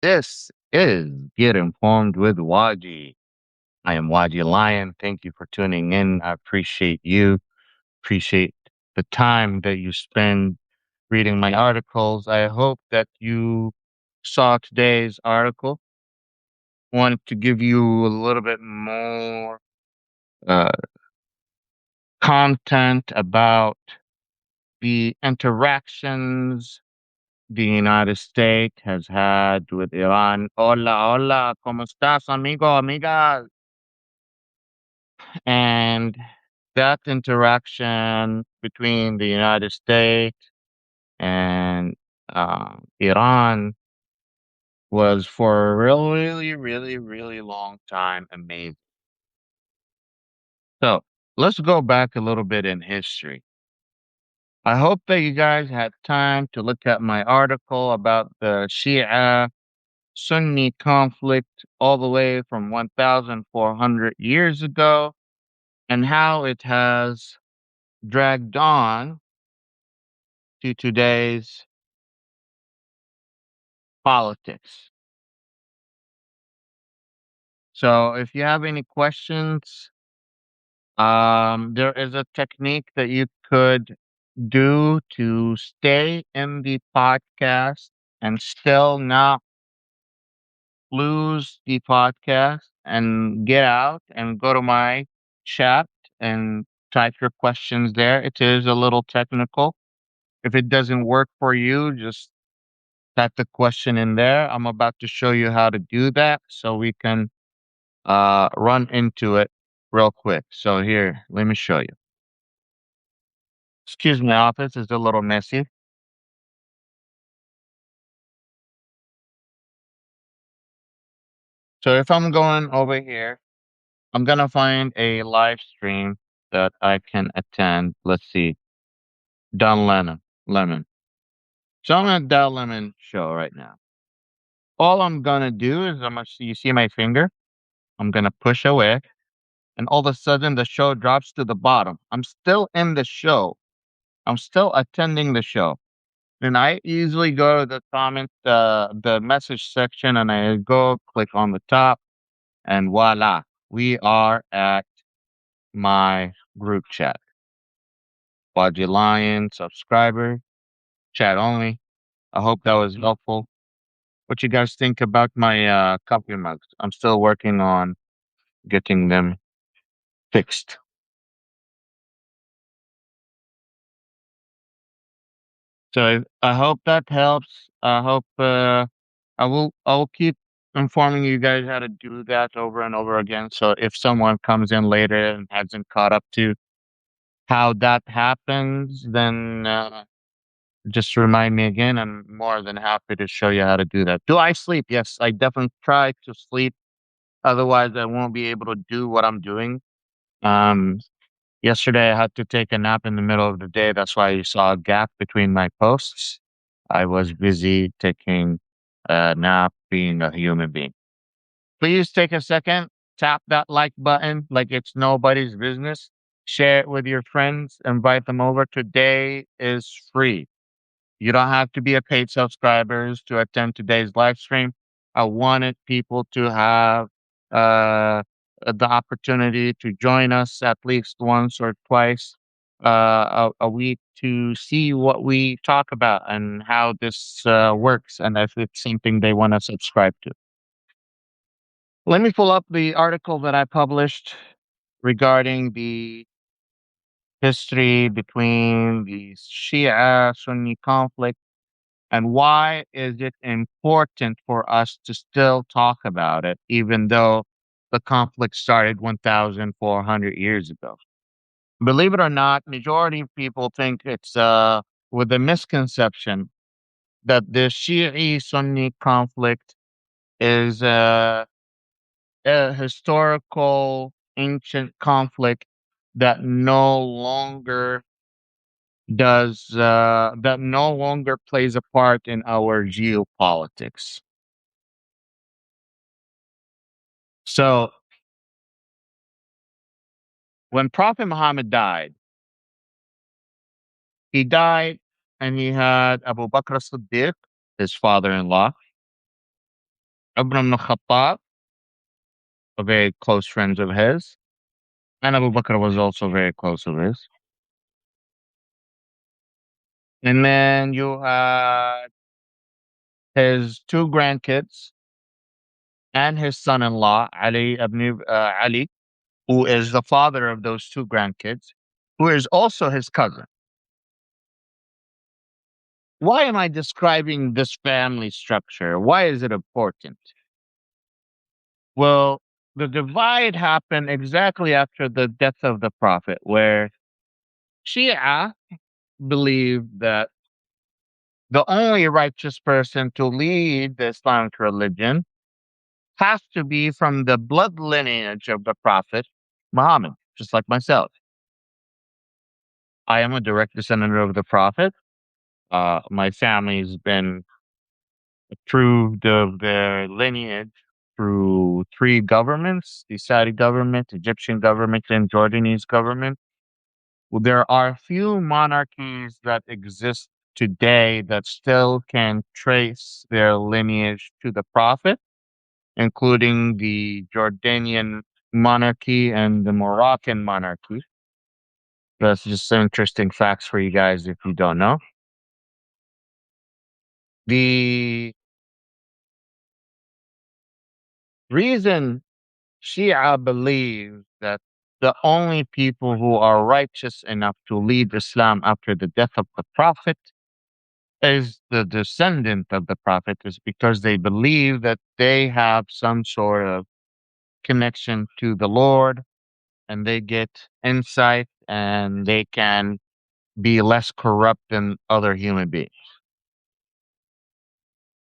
This is Get Informed with Wajeeh. I am Wajeeh Lion. Thank you for tuning in. I appreciate you. Appreciate the time that you spend reading my articles. I hope that you saw today's article. Wanted to give you a little bit more uh, content about the interactions the United States has had with Iran. Hola, hola, ¿cómo estás, amigo, amiga? And that interaction between the United States and Iran was for a really, really, really long time amazing. So let's go back a little bit in history. I hope that you guys had time to look at my article about the Shia Sunni conflict all the way from 1,400 years ago and how it has dragged on to today's politics. So if you have any questions, there is a technique that you could do to stay in the podcast and still not lose the podcast and get out and go to my chat and type your questions there. It is a little technical. If it doesn't work for you, just type the question in there. I'm about to show you how to do that so we can run into it real quick. So here, let me show you. Excuse me, office is a little messy. So if I'm going over here, I'm gonna find a live stream that I can attend. Let's see, Don Lemon. So I'm at Don Lemon show right now. All I'm gonna do is you see my finger. I'm gonna push away, and all of a sudden the show drops to the bottom. I'm still in the show. I'm still attending the show. And I usually go to the the message section, and I go click on the top, and voila, we are at my group chat. Wajeeh Lion, subscriber, chat only. I hope that was helpful. What you guys think about my coffee mugs? I'm still working on getting them fixed. So I hope that helps. I hope I will keep informing you guys how to do that over and over again. So if someone comes in later and hasn't caught up to how that happens, then just remind me again. I'm more than happy to show you how to do that. Do I sleep? Yes, I definitely try to sleep. Otherwise, I won't be able to do what I'm doing. Um, Yesterday, I had to take a nap in the middle of the day. That's why you saw a gap between my posts. I was busy taking a nap, being a human being. Please take a second, tap that like button like it's nobody's business. Share it with your friends, invite them over. Today is free. You don't have to be a paid subscribers to attend today's live stream. I wanted people to have the opportunity to join us at least once or twice a week to see what we talk about and how this works and if it's something they want to subscribe to. Let me pull up the article that I published regarding the history between the Shia Sunni conflict. And why is it important for us to still talk about it, even though the conflict started 1,400 years ago? Believe it or not, majority of people think it's with a misconception that the Shi'i Sunni conflict is a historical ancient conflict that no longer plays a part in our geopolitics. So when Prophet Muhammad died, he died and he had Abu Bakr as-Siddiq, his father-in-law, Umar ibn Khattab, a very close friend of his, and Abu Bakr was also very close of his. And then you had his two grandkids and his son-in-law, Ali, who is the father of those two grandkids, who is also his cousin. Why am I describing this family structure? Why is it important? Well, the divide happened exactly after the death of the Prophet, where Shia believed that the only righteous person to lead the Islamic religion has to be from the blood lineage of the Prophet Muhammad, just like myself. I am a direct descendant of the Prophet. My family's been approved of their lineage through three governments: the Saudi government, Egyptian government, and Jordanese government. Well, there are a few monarchies that exist today that still can trace their lineage to the Prophet, including the Jordanian monarchy and the Moroccan monarchy. That's just some interesting facts for you guys if you don't know. The reason Shia believe that the only people who are righteous enough to lead Islam after the death of the Prophet is the descendant of the Prophet is because they believe that they have some sort of connection to the Lord and they get insight and they can be less corrupt than other human beings.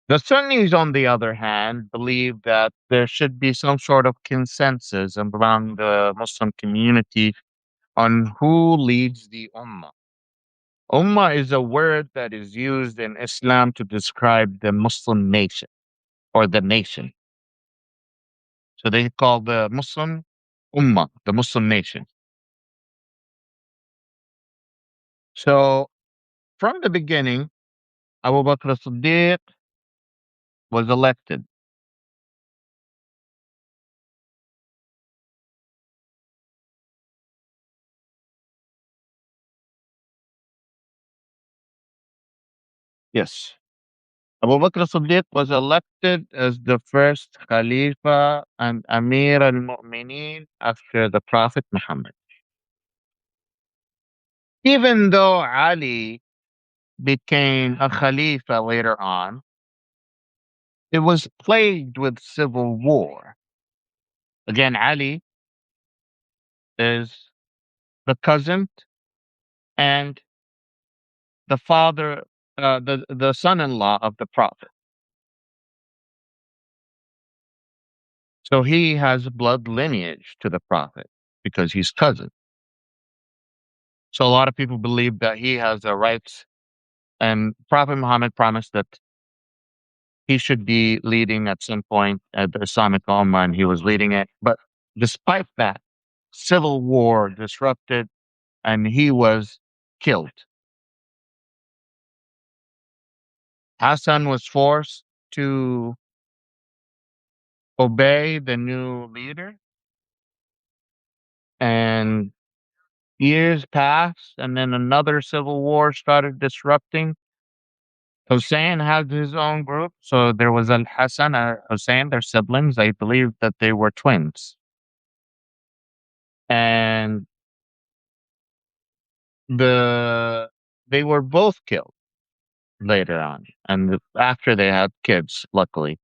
The Sunnis, on the other hand, believe that there should be some sort of consensus among the Muslim community on who leads the Ummah. Ummah is a word that is used in Islam to describe the Muslim nation or the nation. So they call the Muslim Ummah, the Muslim nation. So from the beginning, Abu Bakr as-Siddiq was elected. Yes. Abu Bakr as-Siddiq was elected as the first Khalifa and Amir al-Mu'mineen after the Prophet Muhammad. Even though Ali became a Khalifa later on, it was plagued with civil war. Again, Ali is the cousin and the father, the son-in-law of the Prophet. So he has blood lineage to the Prophet because he's cousin. So a lot of people believe that he has the rights, and Prophet Muhammad promised that he should be leading at some point at the Islamic Ummah, and he was leading it. But despite that, civil war disrupted, and he was killed. Hassan was forced to obey the new leader, and years passed, and then another civil war started disrupting. Hussein had his own group. So there was Al Hassan and Hussein, their siblings. I believe that they were twins. And the they were both killed later on. And after they had kids, luckily.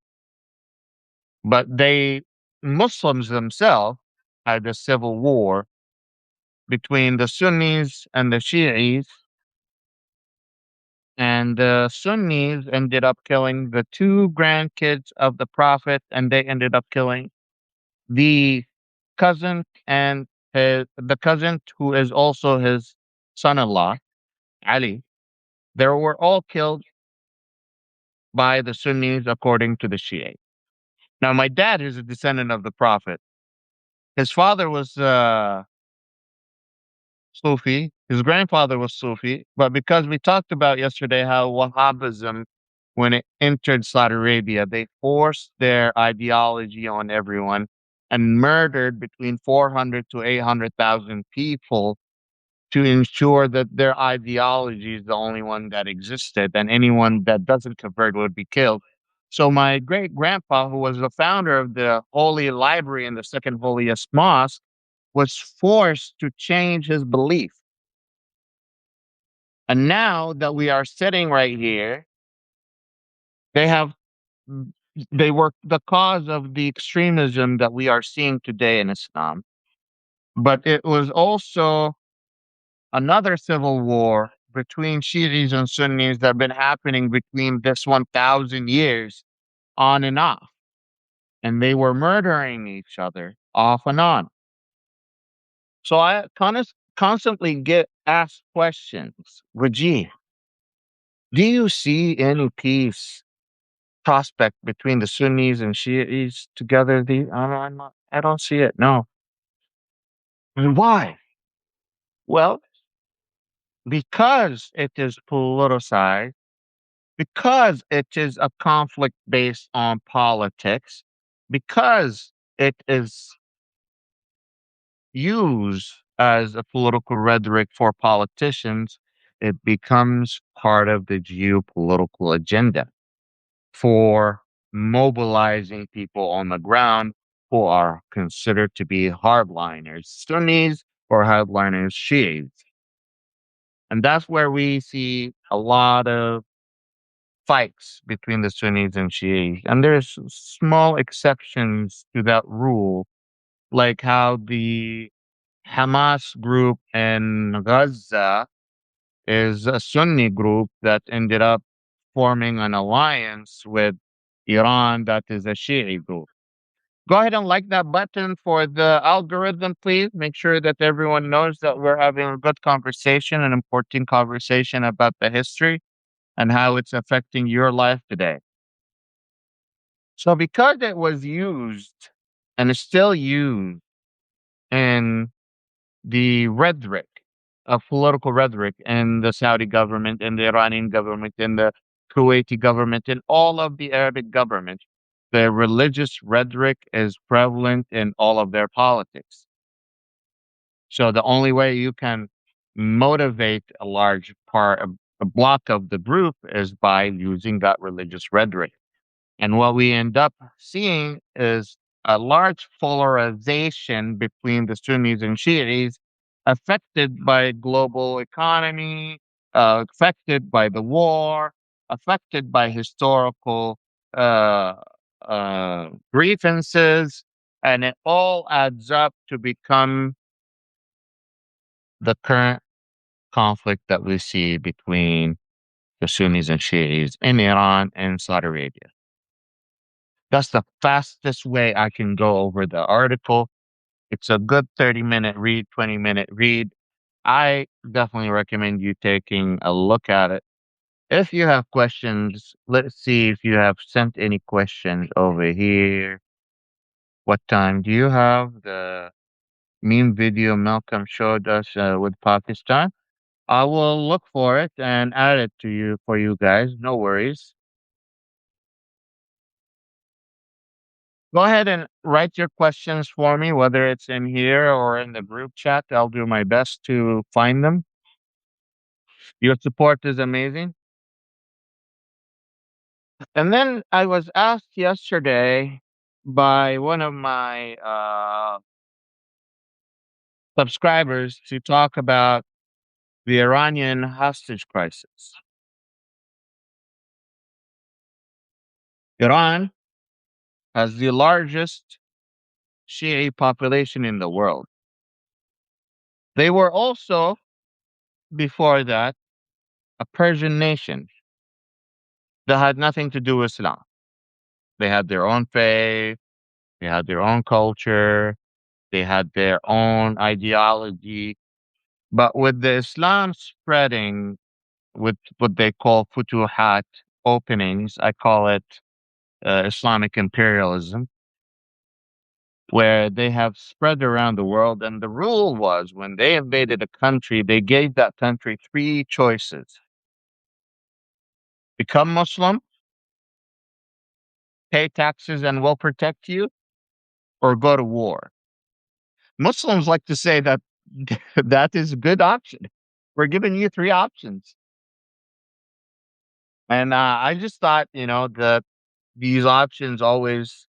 But they Muslims themselves had a civil war between the Sunnis and the Shi'is, and the Sunnis ended up killing the two grandkids of the Prophet, and they ended up killing the cousin and the cousin who is also his son-in-law, Ali. They were all killed by the Sunnis according to the Shia. Now, my dad is a descendant of the Prophet. His father was Sufi. His grandfather was Sufi. But because we talked about yesterday how Wahhabism when it entered Saudi Arabia, they forced their ideology on everyone and murdered between 400 to 800,000 people to ensure that their ideology is the only one that existed and anyone that doesn't convert would be killed. So my great grandpa, who was the founder of the Holy Library and the second holiest mosque, was forced to change his belief. And now that we are sitting right here, they have mm, they were the cause of the extremism that we are seeing today in Islam. But it was also another civil war between Shiites and Sunnis that have been happening between this 1,000 years on and off. And they were murdering each other off and on. So I constantly get asked questions. Rajiv, do you see any peace prospect between the Sunnis and Shiites together? I don't see it. No. And why? Well, because it is politicized, because it is a conflict based on politics, because it is used as a political rhetoric for politicians, it becomes part of the geopolitical agenda for mobilizing people on the ground who are considered to be hardliners, Sunnis or hardliners, Shiites. And that's where we see a lot of fights between the Sunnis and Shiites. And there's small exceptions to that rule, like how the Hamas group in Gaza is a Sunni group that ended up forming an alliance with Iran that is a Shi'i group. Go ahead and like that button for the algorithm, please. Make sure that everyone knows that we're having a good conversation, an important conversation about the history and how it's affecting your life today. So, because it was used and is still used in the rhetoric of political rhetoric in the Saudi government, in the Iranian government, in the Kuwaiti government, in all of the Arabic governments, the religious rhetoric is prevalent in all of their politics. So the only way you can motivate a large part, a block of the group is by using that religious rhetoric. And what we end up seeing is a large polarization between the Sunnis and Shiites, affected by global economy, affected by the war, affected by historical uh, grievances, and it all adds up to become the current conflict that we see between the Sunnis and Shiites in Iran and Saudi Arabia. That's the fastest way I can go over the article. It's a good 30-minute read, 20-minute read. I definitely recommend you taking a look at it. If you have questions, let's see if you have sent any questions over here. What time do you have? The meme video Malcolm showed us with Pakistan. I will look for it and add it to you for you guys. No worries. Go ahead and write your questions for me, whether it's in here or in the group chat. I'll do my best to find them. Your support is amazing. And then I was asked yesterday by one of my subscribers to talk about the Iranian hostage crisis. Iran has the largest Shia population in the world. They were also, before that, a Persian nation that had nothing to do with Islam. They had their own faith, they had their own culture, they had their own ideology. But with the Islam spreading, with what they call futuhat openings, I call it Islamic imperialism, where they have spread around the world. And the rule was when they invaded a country, they gave that country three choices: become Muslim, pay taxes and we'll protect you, or go to war. Muslims like to say that that is a good option. We're giving you three options. And I just thought, that these options always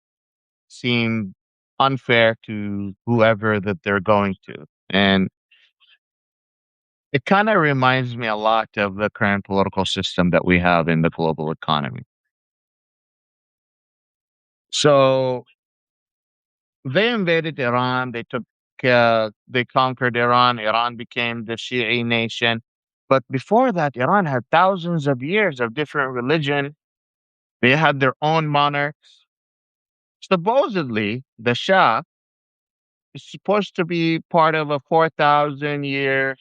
seem unfair to whoever that they're going to. And it kind of reminds me a lot of the current political system that we have in the global economy. So they invaded Iran. They conquered Iran. Iran became the Shi'i nation. But before that, Iran had thousands of years of different religion. They had their own monarchs. Supposedly, the Shah is supposed to be part of a 4,000-year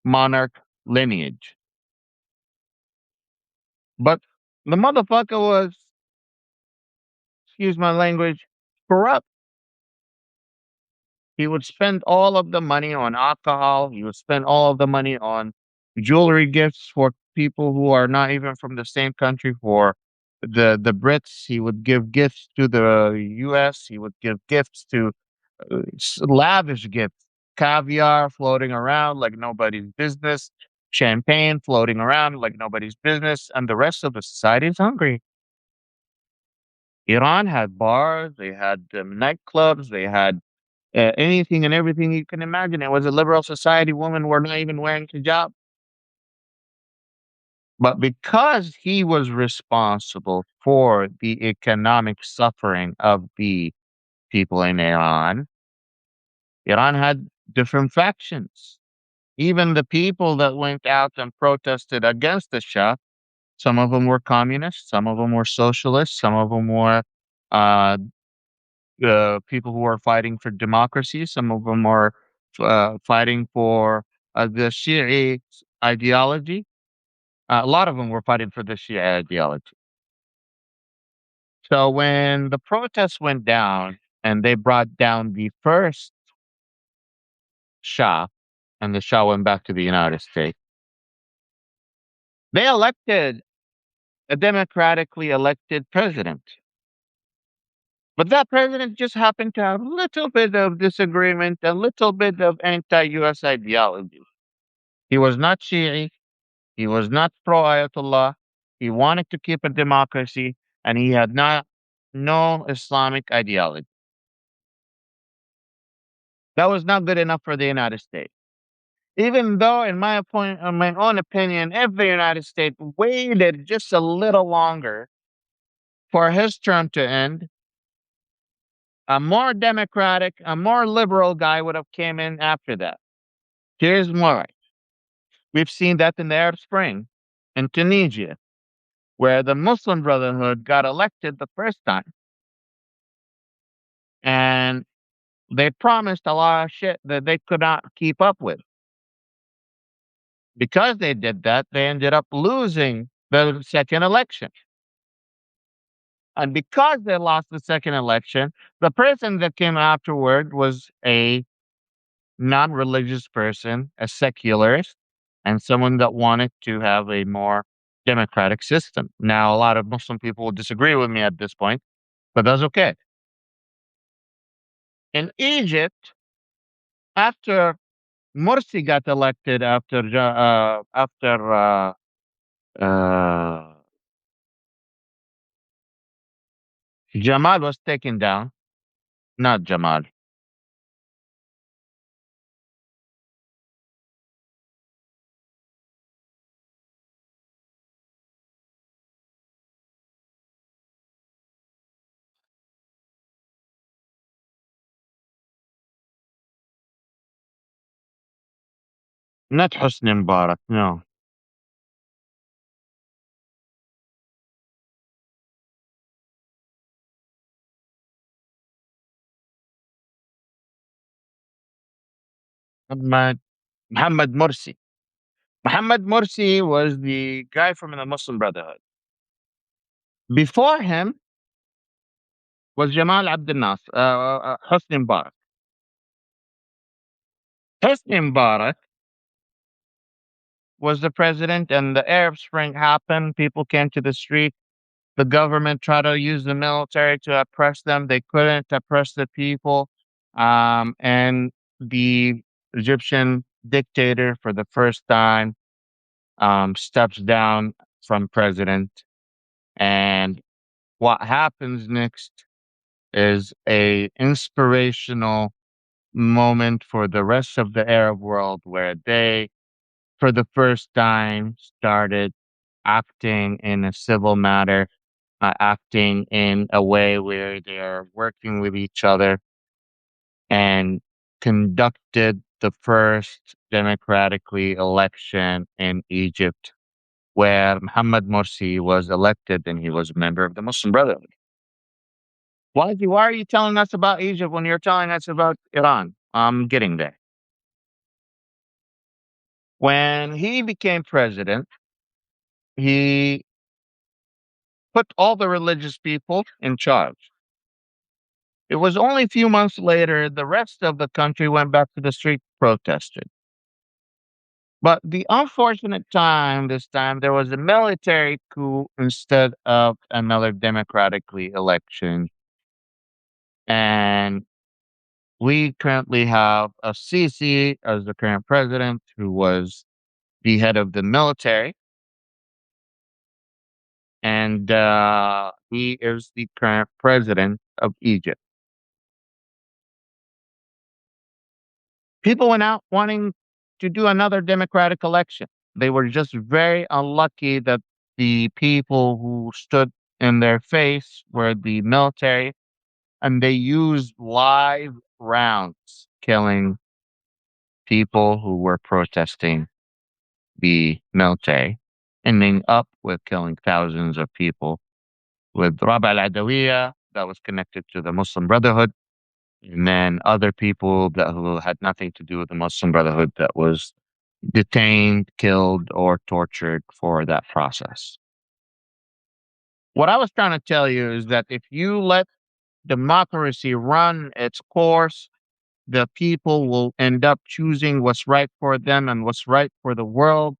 monarch lineage. But the motherfucker was, excuse my language, corrupt. He would spend all of the money on alcohol. He would spend all of the money on jewelry gifts for people who are not even from the same country. For the Brits, he would give gifts to the U.S. He would give gifts to lavish gifts, caviar floating around like nobody's business, champagne floating around like nobody's business, and the rest of the society is hungry. Iran had bars, they had nightclubs, they had anything and everything you can imagine. It was a liberal society. Women were not even wearing hijab. But because he was responsible for the economic suffering of the people in Iran, Iran had different factions. Even the people that went out and protested against the Shah, some of them were communists, some of them were socialists, some of them were uh, people who were fighting for democracy, some of them were fighting for the Shi'i ideology. A lot of them were fighting for the Shia ideology. So when the protests went down and they brought down the first Shah, and the Shah went back to the United States, they elected a democratically elected president. But that president just happened to have a little bit of disagreement, a little bit of anti US ideology. He was not Shi'i, he was not pro Ayatollah, he wanted to keep a democracy, and he had no Islamic ideology. That was not good enough for the United States. Even though, in my own opinion, if the United States waited just a little longer for his term to end, a more democratic, a more liberal guy would have came in after that. Here's why. We've seen that in the Arab Spring in Tunisia, where the Muslim Brotherhood got elected the first time, and they promised a lot of shit that they could not keep up with. Because they did that, they ended up losing the second election. And because they lost the second election, the person that came afterward was a non religious person, a secularist, and someone that wanted to have a more democratic system. Now, a lot of Muslim people will disagree with me at this point, but that's okay. In Egypt, after Morsi got elected, after uh, Jamal was taken down, not Jamal, not Hosni Mubarak, no, Muhammad, Muhammad Morsi. Muhammad Morsi was the guy from the Muslim Brotherhood. Before him was Jamal Abdel Nasser, Hosni Mubarak. Hosni Mubarak was the president, and the Arab Spring happened. People came to the street. The government tried to use the military to oppress them. They couldn't oppress the people. And the Egyptian dictator, for the first time, steps down from president. And what happens next is a inspirational moment for the rest of the Arab world, where they, for the first time, started acting in a civil matter, acting in a way where they are working with each other, and conducted the first democratically election in Egypt, where Muhammad Morsi was elected and he was a member of the Muslim Brotherhood. Why are you telling us about Egypt when you're telling us about Iran? I'm getting there. When he became president, he put all the religious people in charge. It was only a few months later the rest of the country went back to the street protesting. But the unfortunate time this time there was a military coup instead of another democratically election. And we currently have a Sisi as the current president, who was the head of the military, and he is the current president of Egypt. People went out wanting to do another democratic election. They were just very unlucky that the people who stood in their face were the military, and they used live rounds killing people who were protesting the military, ending up with killing thousands of people, with Rab'a al-Adawiyya that was connected to the Muslim Brotherhood, and then other people that who had nothing to do with the Muslim Brotherhood that was detained, killed, or tortured for that process. What I was trying to tell you is that if you let democracy run its course, the people will end up choosing what's right for them and what's right for the world.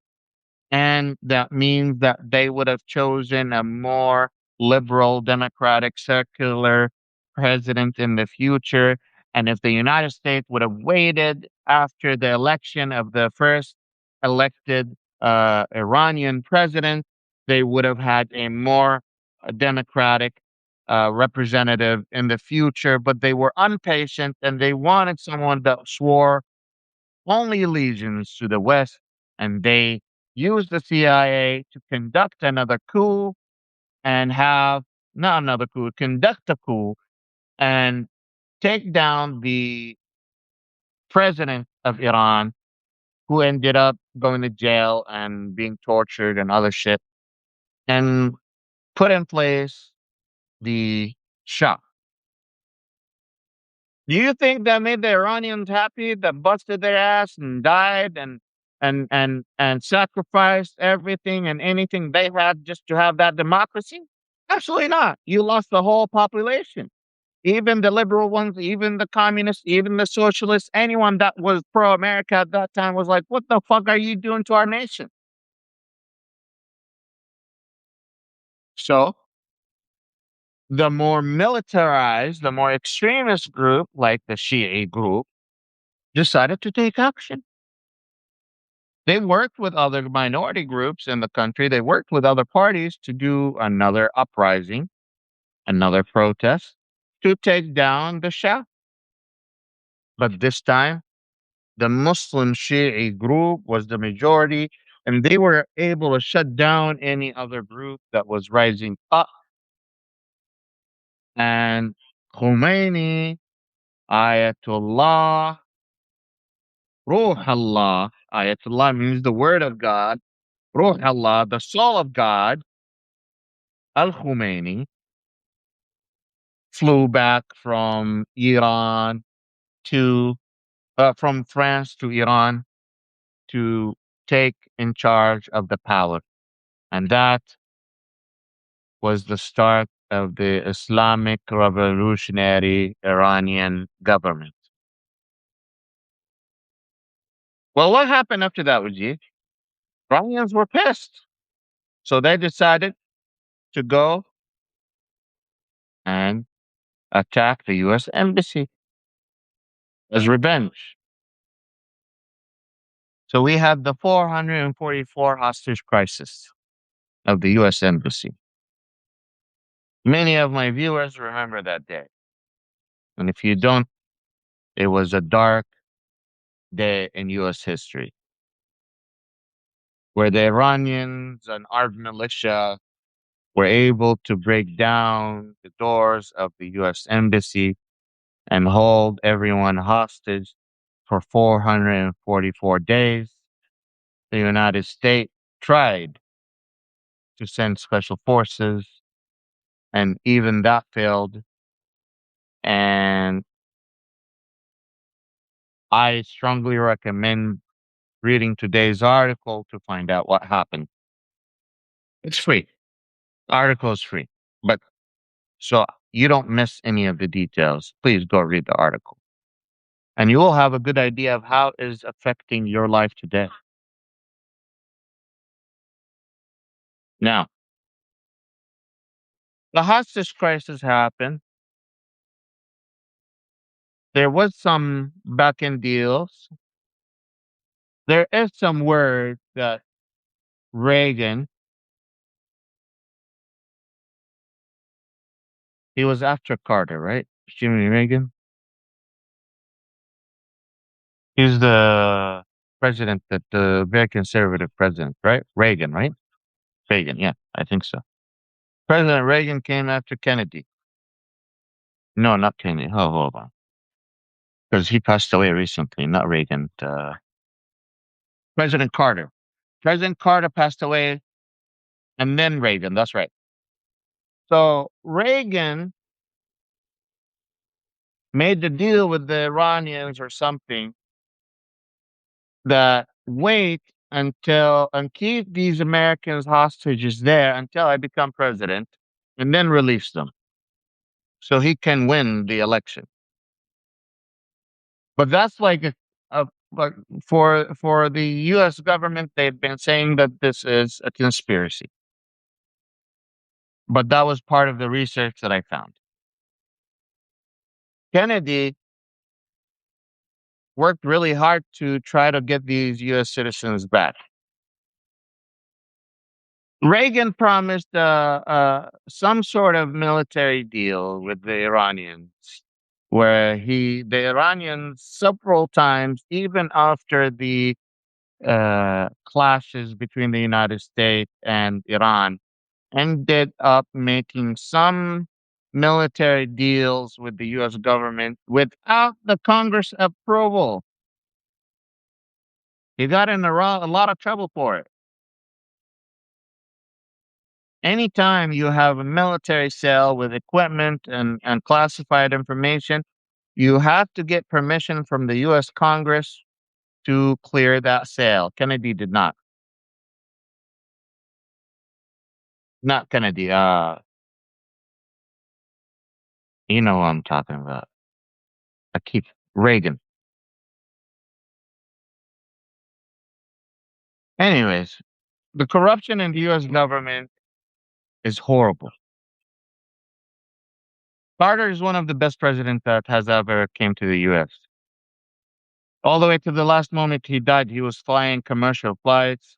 And that means that they would have chosen a more liberal, democratic, secular president in the future. And if the United States would have waited after the election of the first elected Iranian president, they would have had a more democratic representative in the future. But they were impatient and they wanted someone that swore only allegiance to the West, and they used the CIA to conduct another coup and have not another coup, conduct a coup and take down the president of Iran, who ended up going to jail and being tortured and other shit, and put in place the Shah. Do you think that made the Iranians happy that busted their ass and died and sacrificed everything and anything they had just to have that democracy? Absolutely not. You lost the whole population. Even the liberal ones, even the communists, even the socialists, anyone that was pro America at that time was like, what the fuck are you doing to our nation? So the more militarized, the more extremist group, like the Shi'i group, decided to take action. They worked with other minority groups in the country. They worked with other parties to do another uprising, another protest to take down the Shah. But this time, the Muslim Shi'i group was the majority, and they were able to shut down any other group that was rising up. And Khomeini, Ayatollah, Ruh Allah, Ayatollah means the word of God, Ruh Allah, the soul of God, Al Khomeini, flew back from Iran to from France to Iran to take in charge of the power, and that was the start of the Islamic Revolutionary Iranian government. Well, what happened after that, Wajid? Iranians were pissed, so they decided to go. and attacked the U.S. embassy as revenge. So we had the 444 hostage crisis of the U.S. embassy. Many of my viewers remember that day. And if you don't, it was a dark day in U.S. history where the Iranians and armed militia were able to break down the doors of the U.S. embassy and hold everyone hostage for 444 days. The United States tried to send special forces, and even that failed. And I strongly recommend reading today's article to find out what happened. It's free. The article is free. But so you don't miss any of the details. Please go read the article. And you will have a good idea of how it is affecting your life today. Now, the hostage crisis happened. There was some back end deals. There is some word that Reagan, he was after Carter, right? Jimmy Reagan. He's the president that the very conservative president, right? Reagan, right? Reagan, yeah, I think so. President Reagan came after Kennedy. No, not Kennedy. Oh, hold on. Because he passed away recently, not Reagan. President Carter. President Carter passed away and then Reagan. That's right. So Reagan made the deal with the Iranians or something that wait until and keep these Americans hostages there until I become president and then release them so he can win the election. But that's like like for the U.S. government, they've been saying that this is a conspiracy. But that was part of the research that I found. Kennedy worked really hard to try to get these U.S. citizens back. Reagan promised some sort of military deal with the Iranians, where the Iranians several times, even after the clashes between the United States and Iran, ended up making some military deals with the U.S. government without the Congress approval. He got in a lot of trouble for it. Anytime you have a military cell with equipment and classified information, you have to get permission from the US Congress to clear that sale. Kennedy did not. Not Kennedy. You know what I'm talking about. I keep Reagan. Anyways, the corruption in the US government is horrible. Carter is one of the best presidents that has ever came to the US. All the way to the last moment he died, he was flying commercial flights.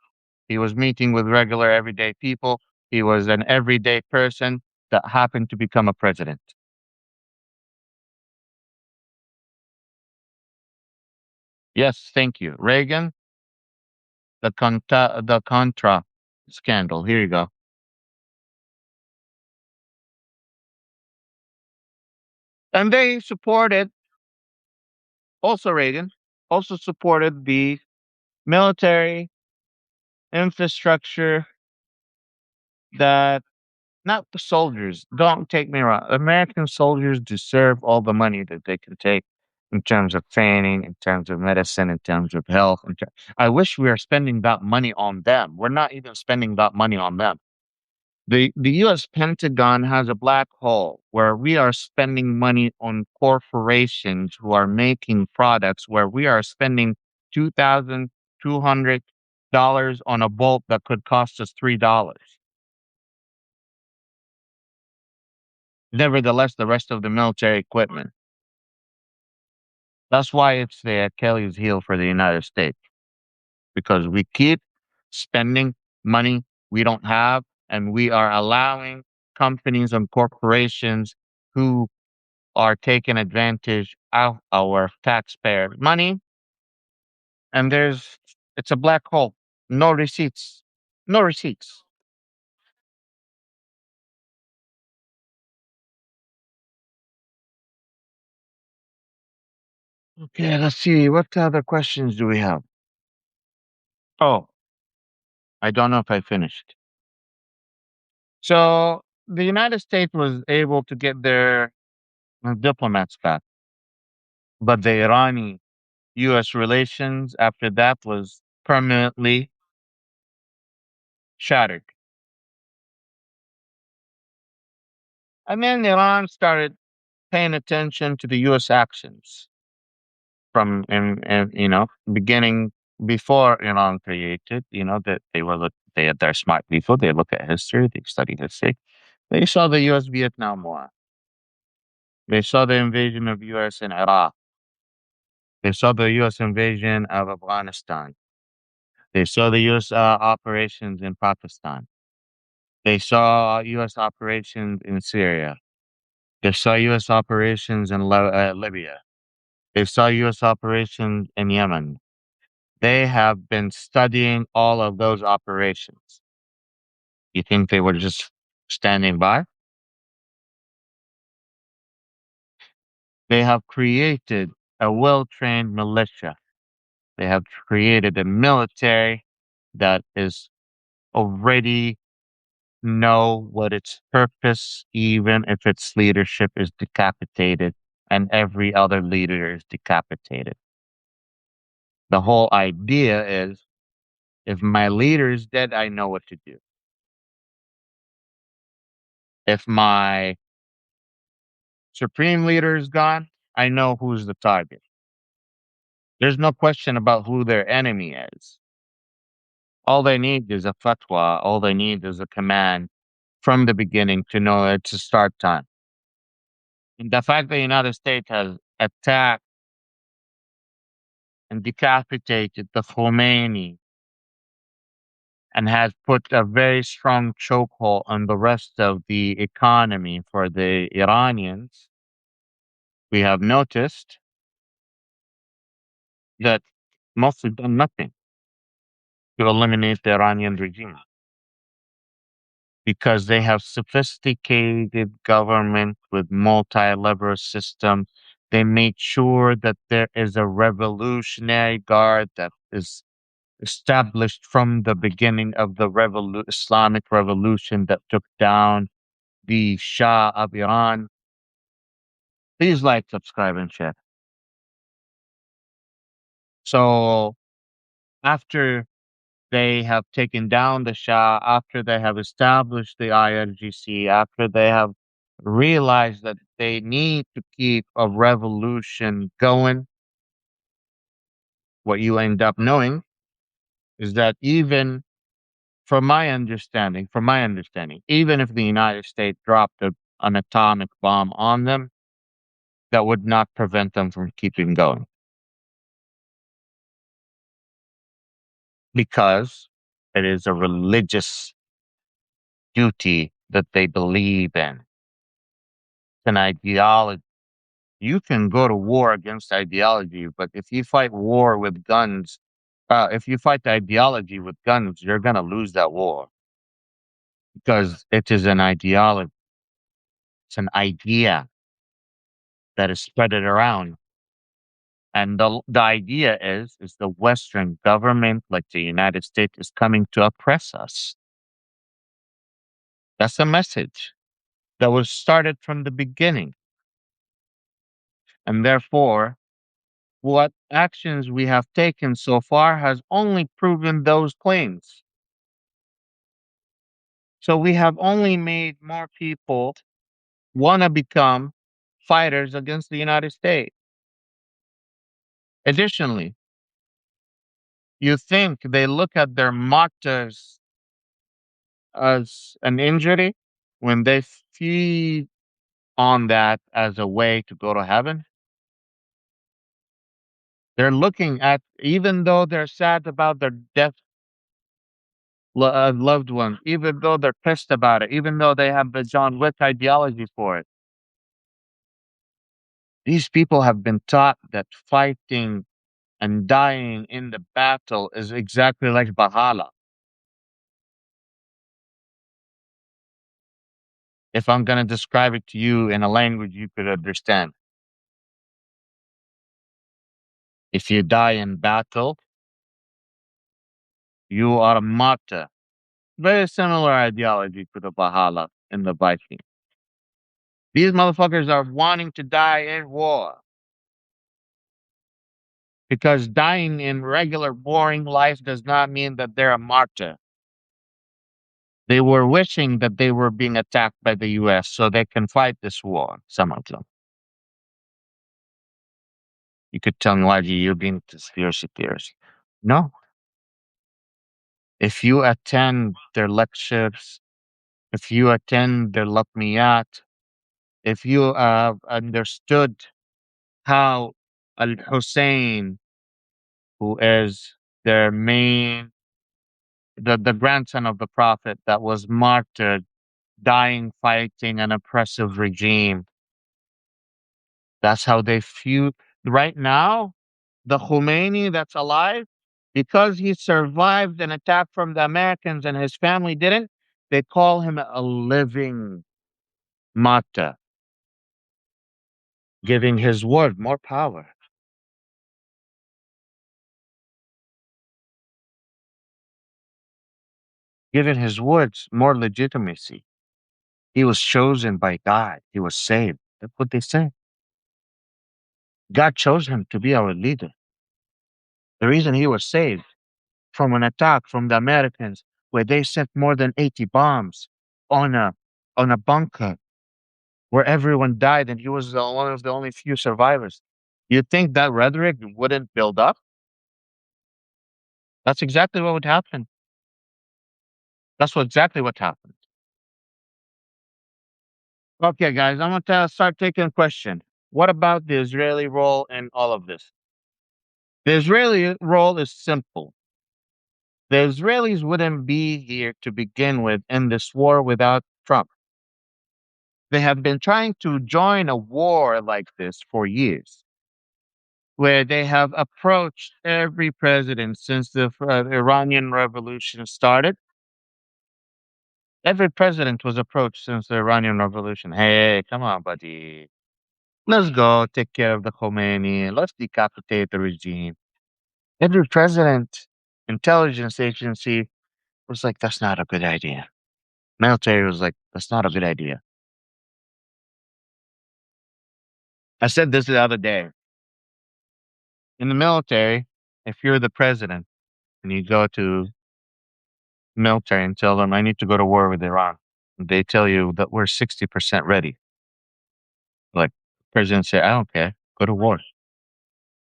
He was meeting with regular everyday people. He was an everyday person that happened to become a president. Yes, thank you. Reagan, the Contra scandal. Here you go. And they supported also Reagan, also supported the military infrastructure that not the soldiers. Don't take me wrong. American soldiers deserve all the money that they can take in terms of training, in terms of medicine, in terms of health. I wish we were spending that money on them. We're not even spending that money on them. The US Pentagon has a black hole where we are spending money on corporations who are making products where we are spending $2,200 on a bolt that could cost us $3. Nevertheless, the rest of the military equipment. That's why it's the Achilles heel for the United States, because we keep spending money we don't have, and we are allowing companies and corporations who are taking advantage of our taxpayer money. And it's a black hole. No receipts. No receipts. Okay, let's see. What other questions do we have? Oh, I don't know if I finished. So the United States was able to get their diplomats back, but the Irani US relations after that was permanently shattered. And then Iran started paying attention to the US actions from beginning before Iran created, that they had their smart people, they look at history, they study history. They saw the US Vietnam War. They saw the invasion of US in Iraq. They saw the US invasion of Afghanistan. They saw the US operations in Pakistan. They saw US operations in Syria. They saw US operations in Libya. They saw US operations in Yemen. They have been studying all of those operations. You think they were just standing by? They have created a well trained militia. They have created a military that is already know what its purpose, even if its leadership is decapitated and every other leader is decapitated. The whole idea is if my leader is dead, I know what to do. If my supreme leader is gone, I know who's the target. There's no question about who their enemy is. All they need is a fatwa. All they need is a command from the beginning to know it's a start time. And the fact the United States has attacked and decapitated the Khomeini and has put a very strong chokehold on the rest of the economy for the Iranians, we have noticed that mostly done nothing to eliminate the Iranian regime because they have sophisticated government with multi-level system. They made sure that there is a revolutionary guard that is established from the beginning of the Islamic revolution that took down the Shah of Iran. Please like, subscribe, and share. So after they have taken down the Shah, after they have established the IRGC, after they have realized that they need to keep a revolution going, what you end up knowing is that even from my understanding, even if the United States dropped an atomic bomb on them, that would not prevent them from keeping going because it is a religious duty that they believe in. It's an ideology. You can go to war against ideology, but if you fight war with guns, if you fight the ideology with guns, you're going to lose that war because it is an ideology. It's an idea that is spread it around. And the idea is the Western government, like the United States, is coming to oppress us. That's a message that was started from the beginning. And therefore, what actions we have taken so far has only proven those claims. So we have only made more people want to become fighters against the United States. Additionally, you think they look at their martyrs as an injury when they feed on that as a way to go to heaven. They're looking at, even though they're sad about their death, loved ones, even though they're pissed about it, even though they have the John Wick ideology for it. These people have been taught that fighting and dying in the battle is exactly like Bahala. If I'm going to describe it to you in a language you could understand, if you die in battle, you are a martyr. Very similar ideology to the Bahala in the Viking. These motherfuckers are wanting to die in war because dying in regular, boring life does not mean that they're a martyr. They were wishing that they were being attacked by the US so they can fight this war, some of them. You could tell me, why do you being conspiracy theories? No. If you attend their lectures, if you attend their Lakmiyat, if you understood how Al Hussein, who is their main, the grandson of the Prophet that was martyred, dying fighting an oppressive regime, that's how they feel. Right now, the Khomeini that's alive, because he survived an attack from the Americans and his family didn't, they call him a living martyr, giving his word more power, giving his words more legitimacy. He was chosen by God. He was saved. That's what they say. God chose him to be our leader. The reason he was saved from an attack from the Americans where they sent more than 80 bombs on a bunker where everyone died and he was one of the only few survivors. You think that rhetoric wouldn't build up? That's exactly what would happen. That's exactly what happened. Okay, guys, I'm gonna start taking a question. What about the Israeli role in all of this? The Israeli role is simple. The Israelis wouldn't be here to begin with in this war without Trump. They have been trying to join a war like this for years, where they have approached every president since the Iranian Revolution started. Every president was approached since the Iranian Revolution. Hey, come on, buddy. Let's go take care of the Khomeini. Let's decapitate the regime. Every president, intelligence agency was like, that's not a good idea. Military was like, that's not a good idea. I said this the other day. In the military, if you're the president and you go to military and tell them, I need to go to war with Iran, they tell you that we're 60% ready. Like, president say, I don't care, go to war.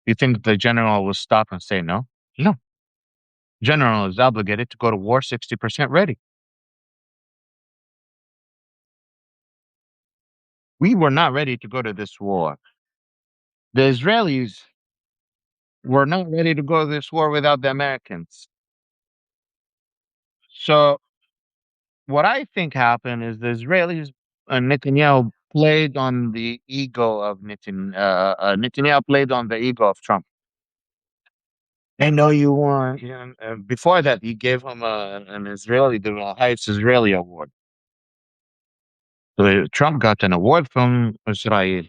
You think the general will stop and say no? No. General is obligated to go to war 60% ready. We were not ready to go to this war. The Israelis were not ready to go to this war without the Americans. So what I think happened is the Israelis and Netanyahu played on the ego of Netanyahu played on the ego of Trump. I know you want. You know, before that, he gave him an Israeli, the highest Israeli award. So Trump got an award from Israel.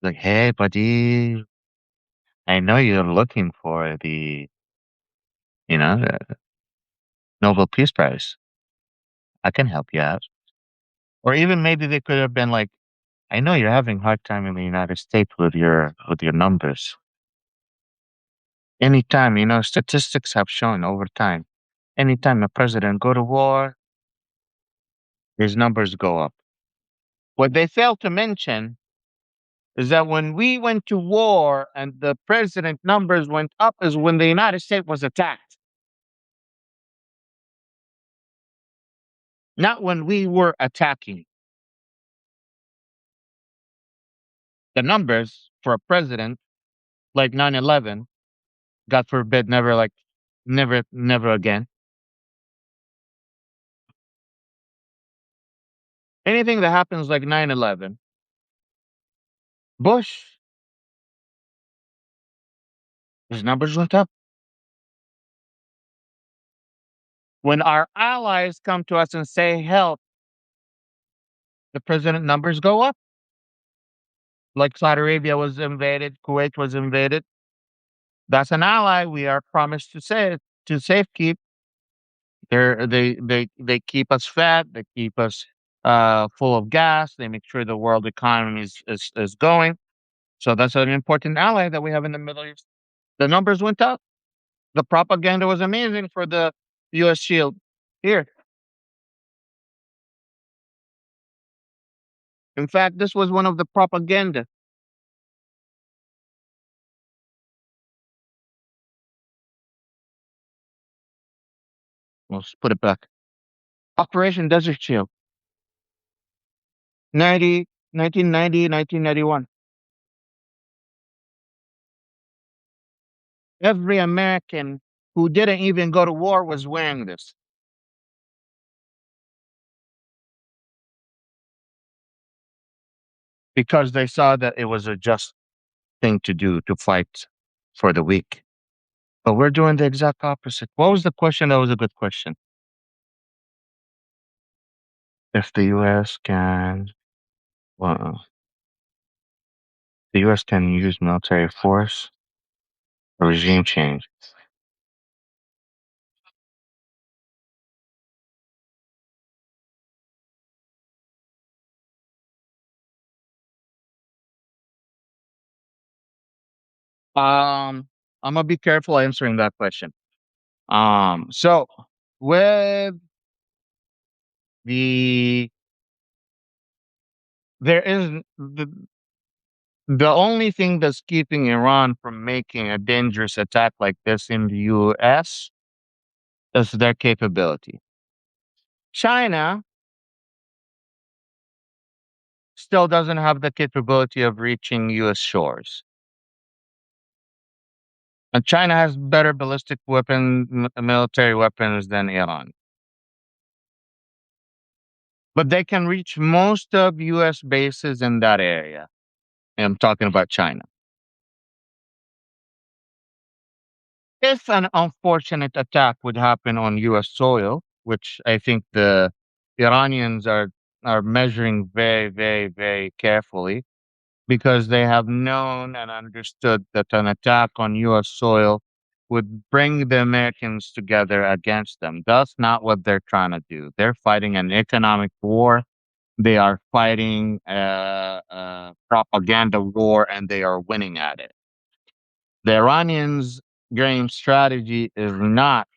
Like, hey, buddy, I know you're looking for the Nobel Peace Prize. I can help you out. Or even maybe they could have been like, I know you're having a hard time in the United States with your numbers. Anytime, statistics have shown over time, anytime a president go to war, his numbers go up. What they fail to mention is that when we went to war and the president numbers went up is when the United States was attacked, not when we were attacking. the numbers for a president like 9/11, God forbid, never again. Anything that happens like 9/11, Bush, his numbers went up. When our allies come to us and say help, the president numbers go up. Like Saudi Arabia was invaded, Kuwait was invaded. That's an ally we are promised to safekeep. They keep us fed, they keep us full of gas, they make sure the world economy is going. So that's an important ally that we have in the Middle East. The numbers went up. The propaganda was amazing for the US shield. Here. In fact, this was one of the propaganda. Let's put it back. Operation Desert Shield. 1990, 1991. Every American who didn't even go to war was wearing this because they saw that it was a just thing to do to fight for the weak. But we're doing the exact opposite. What was the question? That was a good question. If the US can, well, the US can use military force or regime change. I'm gonna be careful answering that question. So with the there is the only thing that's keeping Iran from making a dangerous attack like this in the US is their capability. China still doesn't have the capability of reaching US shores. And China has better ballistic military weapons than Iran. But they can reach most of US bases in that area. I'm talking about China. If an unfortunate attack would happen on US soil, which I think the Iranians are measuring very, very, very carefully, because they have known and understood that an attack on US soil would bring the Americans together against them. That's not what they're trying to do. They're fighting an economic war. They are fighting a propaganda war, and they are winning at it. The Iranians' game strategy is not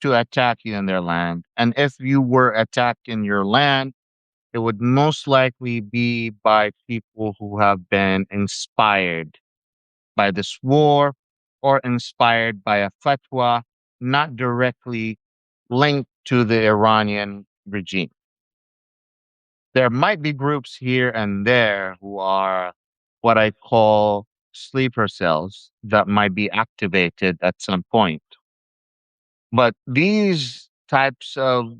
to attack you in their land. And if you were attacked in your land, it would most likely be by people who have been inspired by this war or inspired by a fatwa, not directly linked to the Iranian regime. There might be groups here and there who are what I call sleeper cells that might be activated at some point. But these types of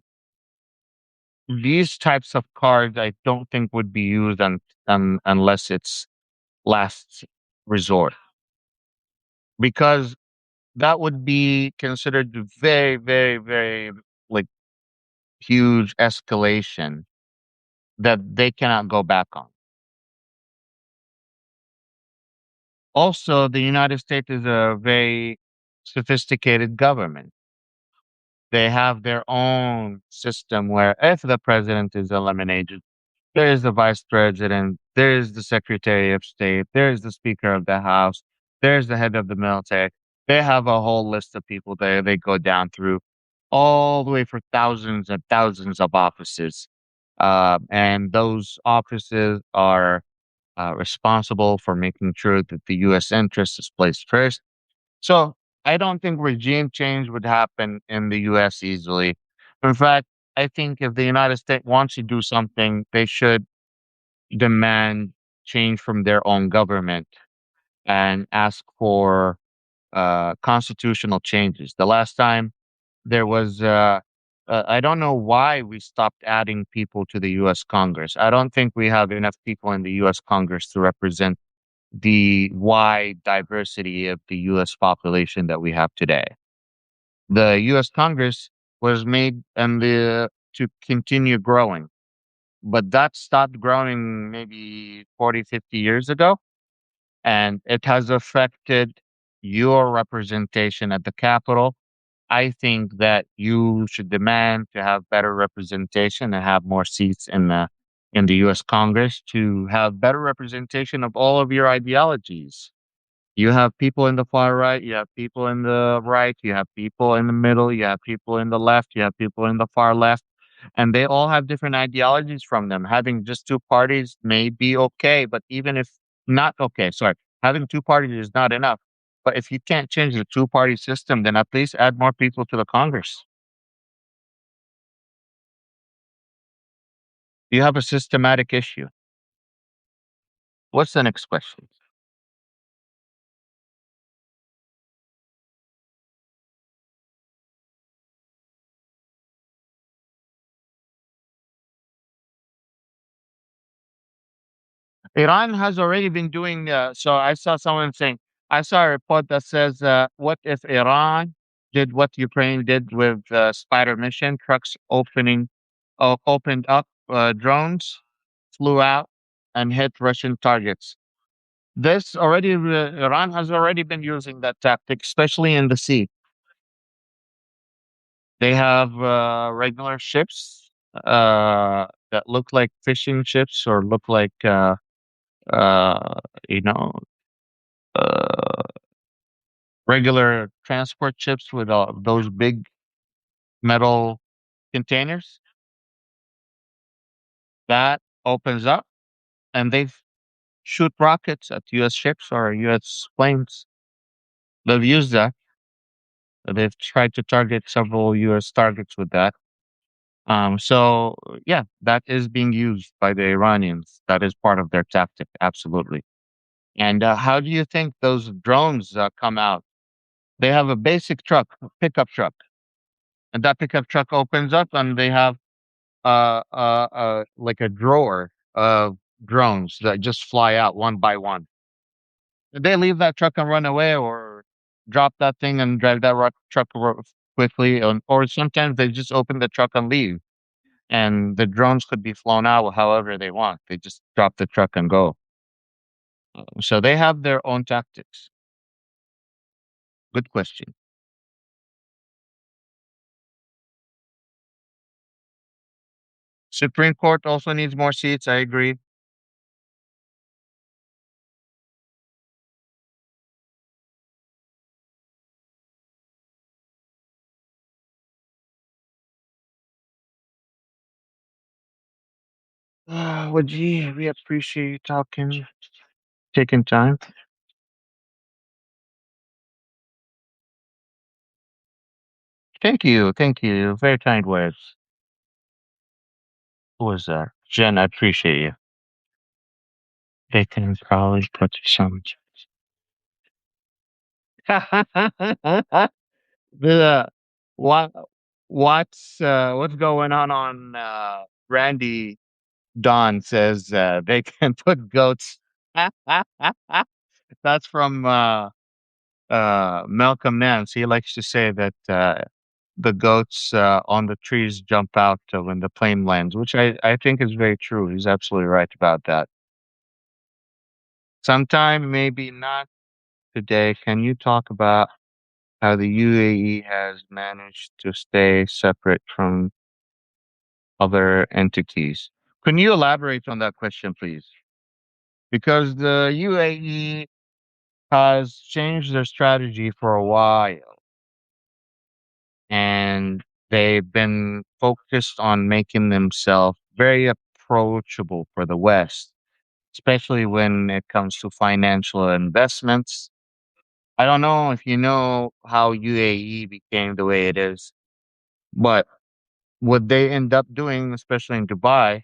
cards, I don't think would be used unless it's last resort, because that would be considered very, very, very like huge escalation that they cannot go back on. Also, the United States is a very sophisticated government. They have their own system where if the president is eliminated, there is the vice president, there is the secretary of state, there is the speaker of the house, there's the head of the military. They have a whole list of people there they go down through all the way for thousands and thousands of offices. And those offices are responsible for making sure that the U.S. interest is placed first. So I don't think regime change would happen in the US easily. In fact, I think if the United States wants to do something, they should demand change from their own government and ask for constitutional changes. The last time there was, I don't know why we stopped adding people to the U.S. Congress. I don't think we have enough people in the U.S. Congress to represent the wide diversity of the U.S. population that we have today. The U.S. Congress was made and the to continue growing, but that stopped growing maybe 40, 50 years ago, and it has affected your representation at the Capitol. I think that you should demand to have better representation and have more seats in the U.S. Congress to have better representation of all of your ideologies. You have people in the far right, you have people in the right, you have people in the middle, you have people in the left, you have people in the far left, and they all have different ideologies from them. Having just two parties may be okay, but even if not okay, sorry, having two parties is not enough. But if you can't change the two party system, then at least add more people to the Congress. You have a systematic issue. What's the next question? Iran has already been doing. So I saw someone saying, I saw a report that says, what if Iran did what Ukraine did with Spider mission trucks opened up drones, flew out, and hit Russian targets. Iran has already been using that tactic, especially in the sea. They have regular ships that look like fishing ships or look like uh, you know. Uh, Regular transport ships with those big metal containers that opens up and they shoot rockets at U.S. ships or U.S. planes. They've used that. They've tried to target several U.S. targets with that. So yeah, that is being used by the Iranians. That is part of their tactic, absolutely. And how do you think those drones come out? They have a basic truck, a pickup truck, and that pickup truck opens up, and they have like a drawer of drones that just fly out one by one. They leave that truck and run away, or drop that thing and drive that quickly, or sometimes they just open the truck and leave. And the drones could be flown out however they want. They just drop the truck and go. So they have their own tactics. Good question. Supreme Court also needs more seats. I agree. Well, gee, we appreciate you talking, taking time. Thank you. Thank you. Very kind words. Who was that? Jen, I appreciate you. They can probably put some. the what what's going on Randy Don says they can put goats. That's from Malcolm Nance. He likes to say that the goats on the trees jump out when the plane lands, which I think is very true. He's absolutely right about that. Sometime, maybe not today, can you talk about how the UAE has managed to stay separate from other entities? Can you elaborate on that question, please? Because the UAE has changed their strategy for a while, and they've been focused on making themselves very approachable for the West, especially when it comes to financial investments. I don't know if you know how UAE became the way it is, but what they end up doing, especially in Dubai,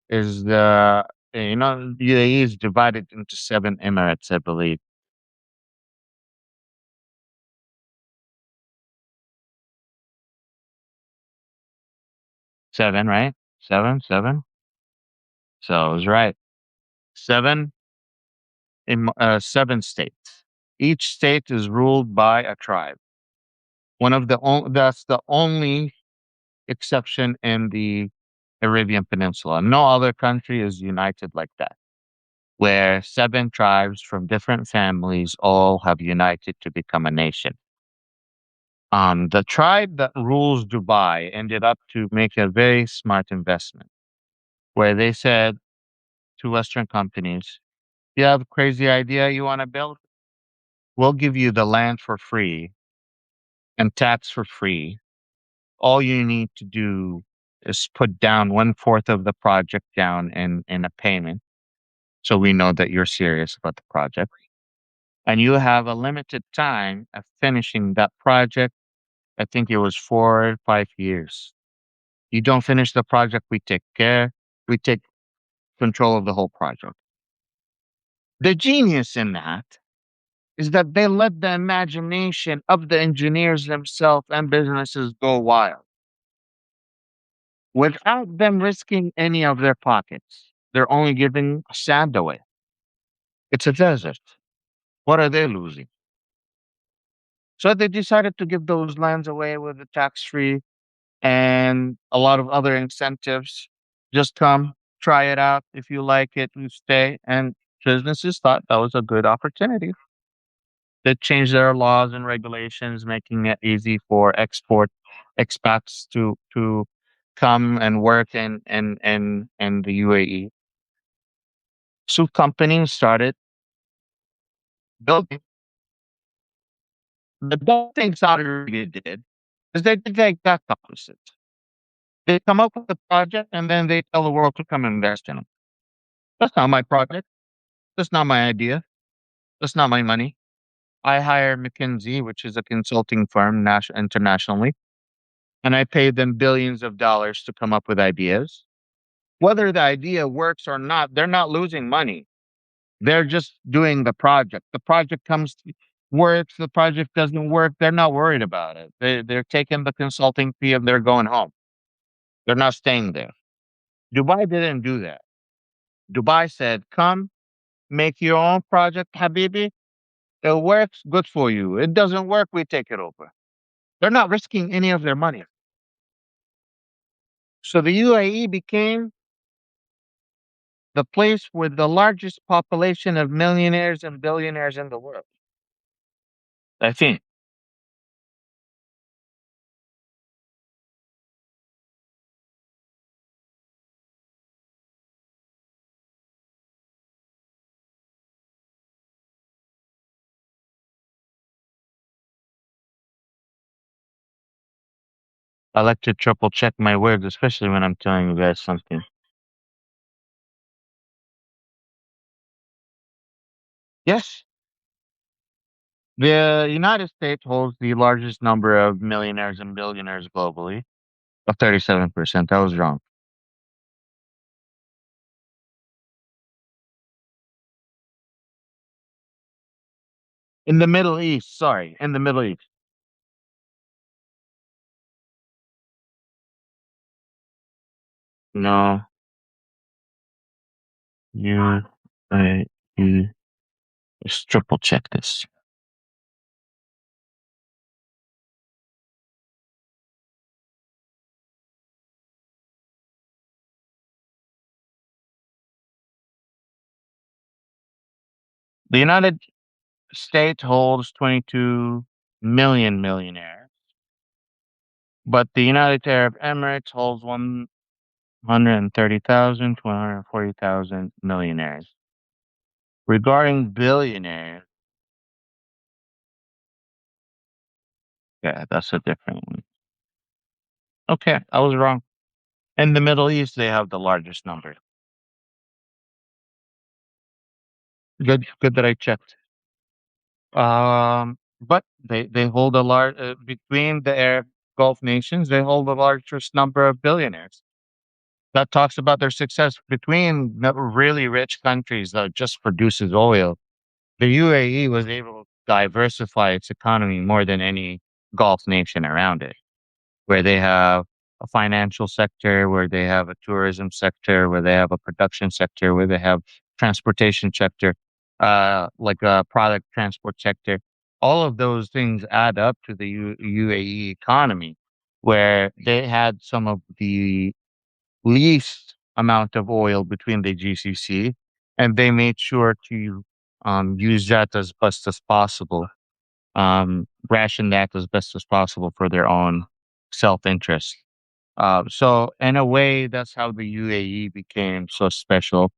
is UAE is divided into 7 emirates, I believe. 7, right? 7, 7. So I was right. 7 7 states. Each state is ruled by a tribe. That's the only exception in the Arabian Peninsula. No other country is united like that, where 7 tribes from different families all have united to become a nation. The tribe that rules Dubai ended up to make a very smart investment where they said to Western companies, you have a crazy idea you want to build? We'll give you the land for free and tax for free. All you need to do is put down 1/4 of the project down in a payment. So we know that you're serious about the project. And you have a limited time of finishing that project. I think it was 4 or 5 years. You don't finish the project, we take control of the whole project. The genius in that is that they let the imagination of the engineers themselves and businesses go wild without them risking any of their pockets. They're only giving sand away. It's a desert. What are they losing? So they decided to give those lands away with the tax free and a lot of other incentives. Just come, try it out. If you like it, you stay. And businesses thought that was a good opportunity. They changed their laws and regulations, making it easy for expats to come and work in the UAE. So companies started building. The dumb thing Saudi Arabia did is they did the exact opposite. They come up with a project and then they tell the world to come invest in them. That's not my project. That's not my idea. That's not my money. I hire McKinsey, which is a consulting firm internationally, and I pay them billions of dollars to come up with ideas. Whether the idea works or not, they're not losing money. They're just doing the project. The project works, the project doesn't work, they're not worried about it. They're taking the consulting fee and they're going home. They're not staying there. Dubai didn't do that. Dubai said, come, make your own project, Habibi. It works, good for you. It doesn't work, we take it over. They're not risking any of their money. So the UAE became the place with the largest population of millionaires and billionaires in the world. I think. I like to triple check my words, especially when I'm telling you guys something. Yes, the United States holds the largest number of millionaires and billionaires globally, of 37%. I was wrong. In the Middle East, sorry, in the Middle East. No, you, you, just triple check this. The United States holds 22 million millionaires, but the United Arab Emirates holds 130,000 to 140,000 millionaires. Regarding billionaires, yeah, that's a different one. Okay, I was wrong. In the Middle East, they have the largest number. Good that I checked. But they hold a large between the Arab Gulf nations. They hold the largest number of billionaires. that talks about their success between really rich countries that just produces oil. The UAE was able to diversify its economy more than any Gulf nation around it, where they have a financial sector, where they have a tourism sector, where they have a production sector, where they have transportation sector, like a product transport sector. All of those things add up to the UAE economy, where they had some of the least amount of oil between the GCC, and they made sure to use that as best as possible, ration that as best as possible for their own self interest. So in a way, that's how the UAE became so special.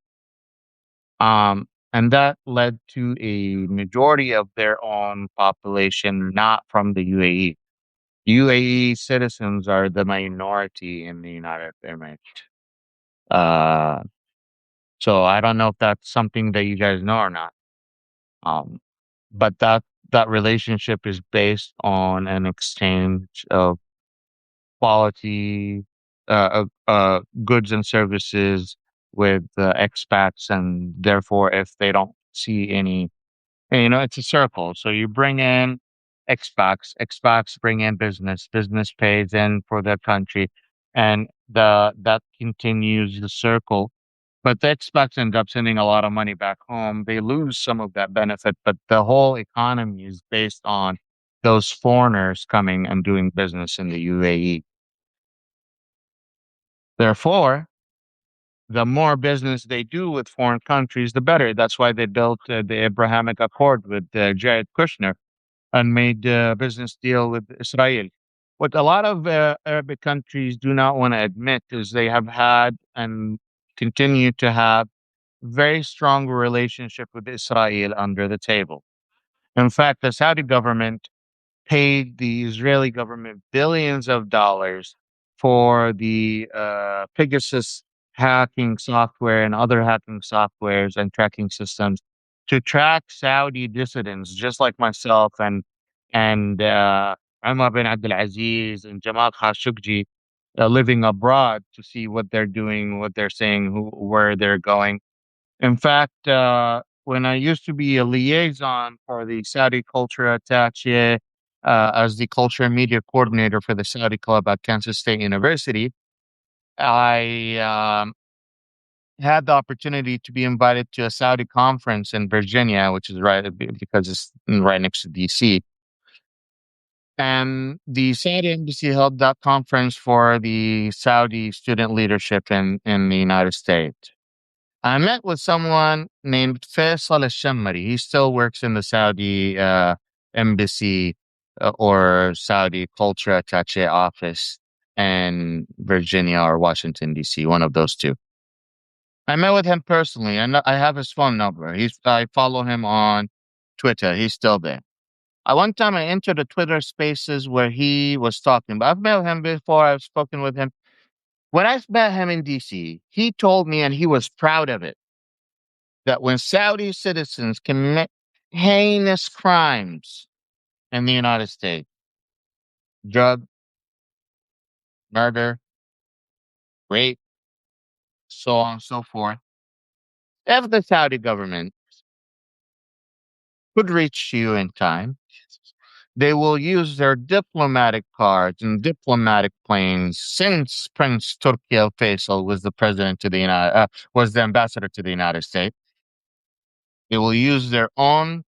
And that led to a majority of their own population not from the UAE. UAE citizens are the minority in the United Emirates. Uh, so I don't know if that's something that you guys know or not. Um, but that relationship is based on an exchange of quality, goods and services with expats, and therefore, if they don't see any, it's a circle. So you bring in expats bring in business, business pays in for their country, and the that continues the circle. But the expats end up sending a lot of money back home. They lose some of that benefit, but the whole economy is based on those foreigners coming and doing business in the UAE. Therefore, the more business they do with foreign countries, the better. That's why they built the Abrahamic Accord with Jared Kushner and made a business deal with Israel. What a lot of Arabic countries do not want to admit is they have had and continue to have very strong relationship with Israel under the table. In fact, the Saudi government paid the Israeli government billions of dollars for the Pegasus hacking software and other hacking softwares and tracking systems to track Saudi dissidents, just like myself and Umar bin Abdul Aziz and Jamal Khashoggi, living abroad to see what they're doing, what they're saying, where they're going. In fact, when I used to be a liaison for the Saudi culture attaché, as the culture and media coordinator for the Saudi club at Kansas State University, I had the opportunity to be invited to a Saudi conference in Virginia, which is because it's right next to DC. And the Saudi embassy held that conference for the Saudi student leadership in the United States. I met with someone named Faisal al-Shammari. He still works in the Saudi embassy or Saudi culture attaché office in Virginia or Washington, D.C., one of those two. I met with him personally, and I have his phone number. I follow him on Twitter. He's still there. One time I entered the Twitter spaces where he was talking, but I've met him before. I've spoken with him. When I met him in D.C., he told me, and he was proud of it, that when Saudi citizens commit heinous crimes in the United States, drug, murder, rape, so on and so forth, if the Saudi government could reach you in time, they will use their diplomatic cards and diplomatic planes. Since Prince Turki Al Faisal was the president to the was the ambassador to the United States, they will use their own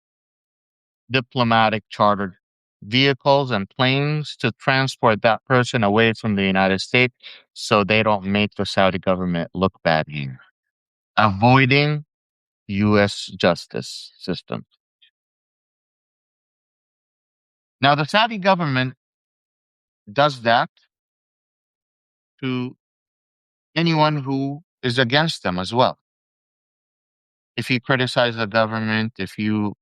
diplomatic chartered vehicles and planes to transport that person away from the United States so they don't make the Saudi government look bad here, avoiding U.S. justice system. Now, the Saudi government does that to anyone who is against them as well. If you criticize the government, if you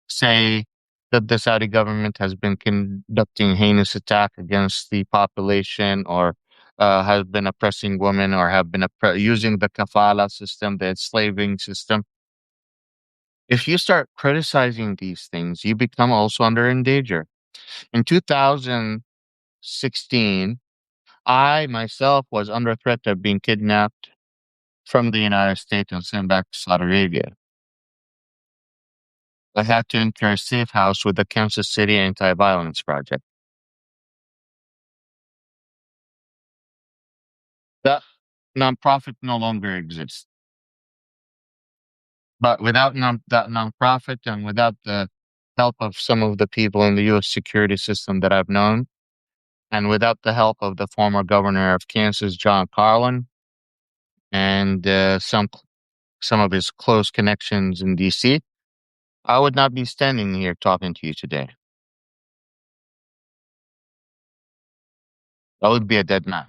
say that the Saudi government has been conducting heinous attack against the population or has been oppressing women or have been using the kafala system, the enslaving system. If you start criticizing these things, you become also under in danger. In 2016, I myself was under threat of being kidnapped from the United States and sent back to Saudi Arabia. I had to enter a safe house with the Kansas City Anti-Violence Project. That nonprofit no longer exists. But without that nonprofit and without the help of some of the people in the U.S. security system that I've known, and without the help of the former governor of Kansas, John Carlin, and some of his close connections in D.C., I would not be standing here talking to you today. I would be a dead man.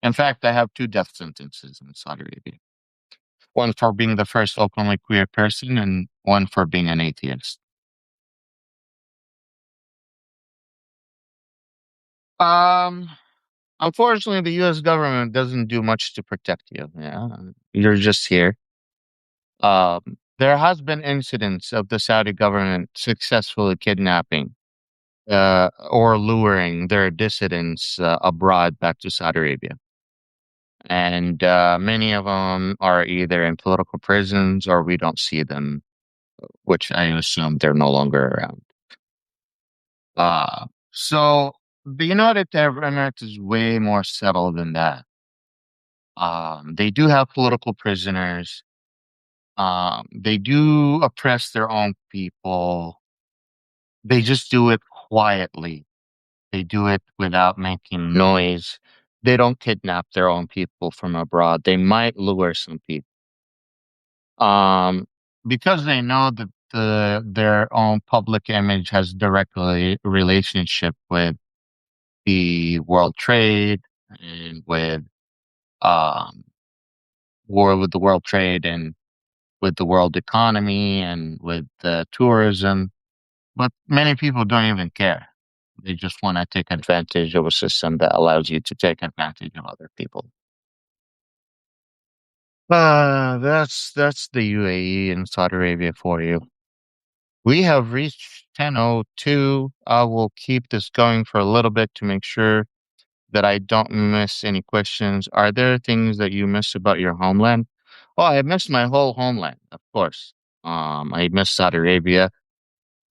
In fact, I have two death sentences in Saudi Arabia. One for being the first openly queer person, and one for being an atheist. Um, Unfortunately, the U.S. government doesn't do much to protect you. Yeah, you're just here. There has been incidents of the Saudi government successfully kidnapping or luring their dissidents abroad back to Saudi Arabia, and many of them are either in political prisons or we don't see them, which I assume they're no longer around. So the United Arab Emirates is way more settled than that. They do have political prisoners. They do oppress their own people. They just do it quietly. They do it without making noise. They don't kidnap their own people from abroad. They might lure some people. Um, because they know that their own public image has directly relationship with the world trade and with um war with the world trade and with the world economy and with tourism. But many people don't even care. They just want to take advantage of a system that allows you to take advantage of other people. That's the UAE and Saudi Arabia for you. We have reached 10:02. I will keep this going for a little bit to make sure that I don't miss any questions. Are there things that you miss about your homeland? Oh, I miss my whole homeland, of course. I miss Saudi Arabia,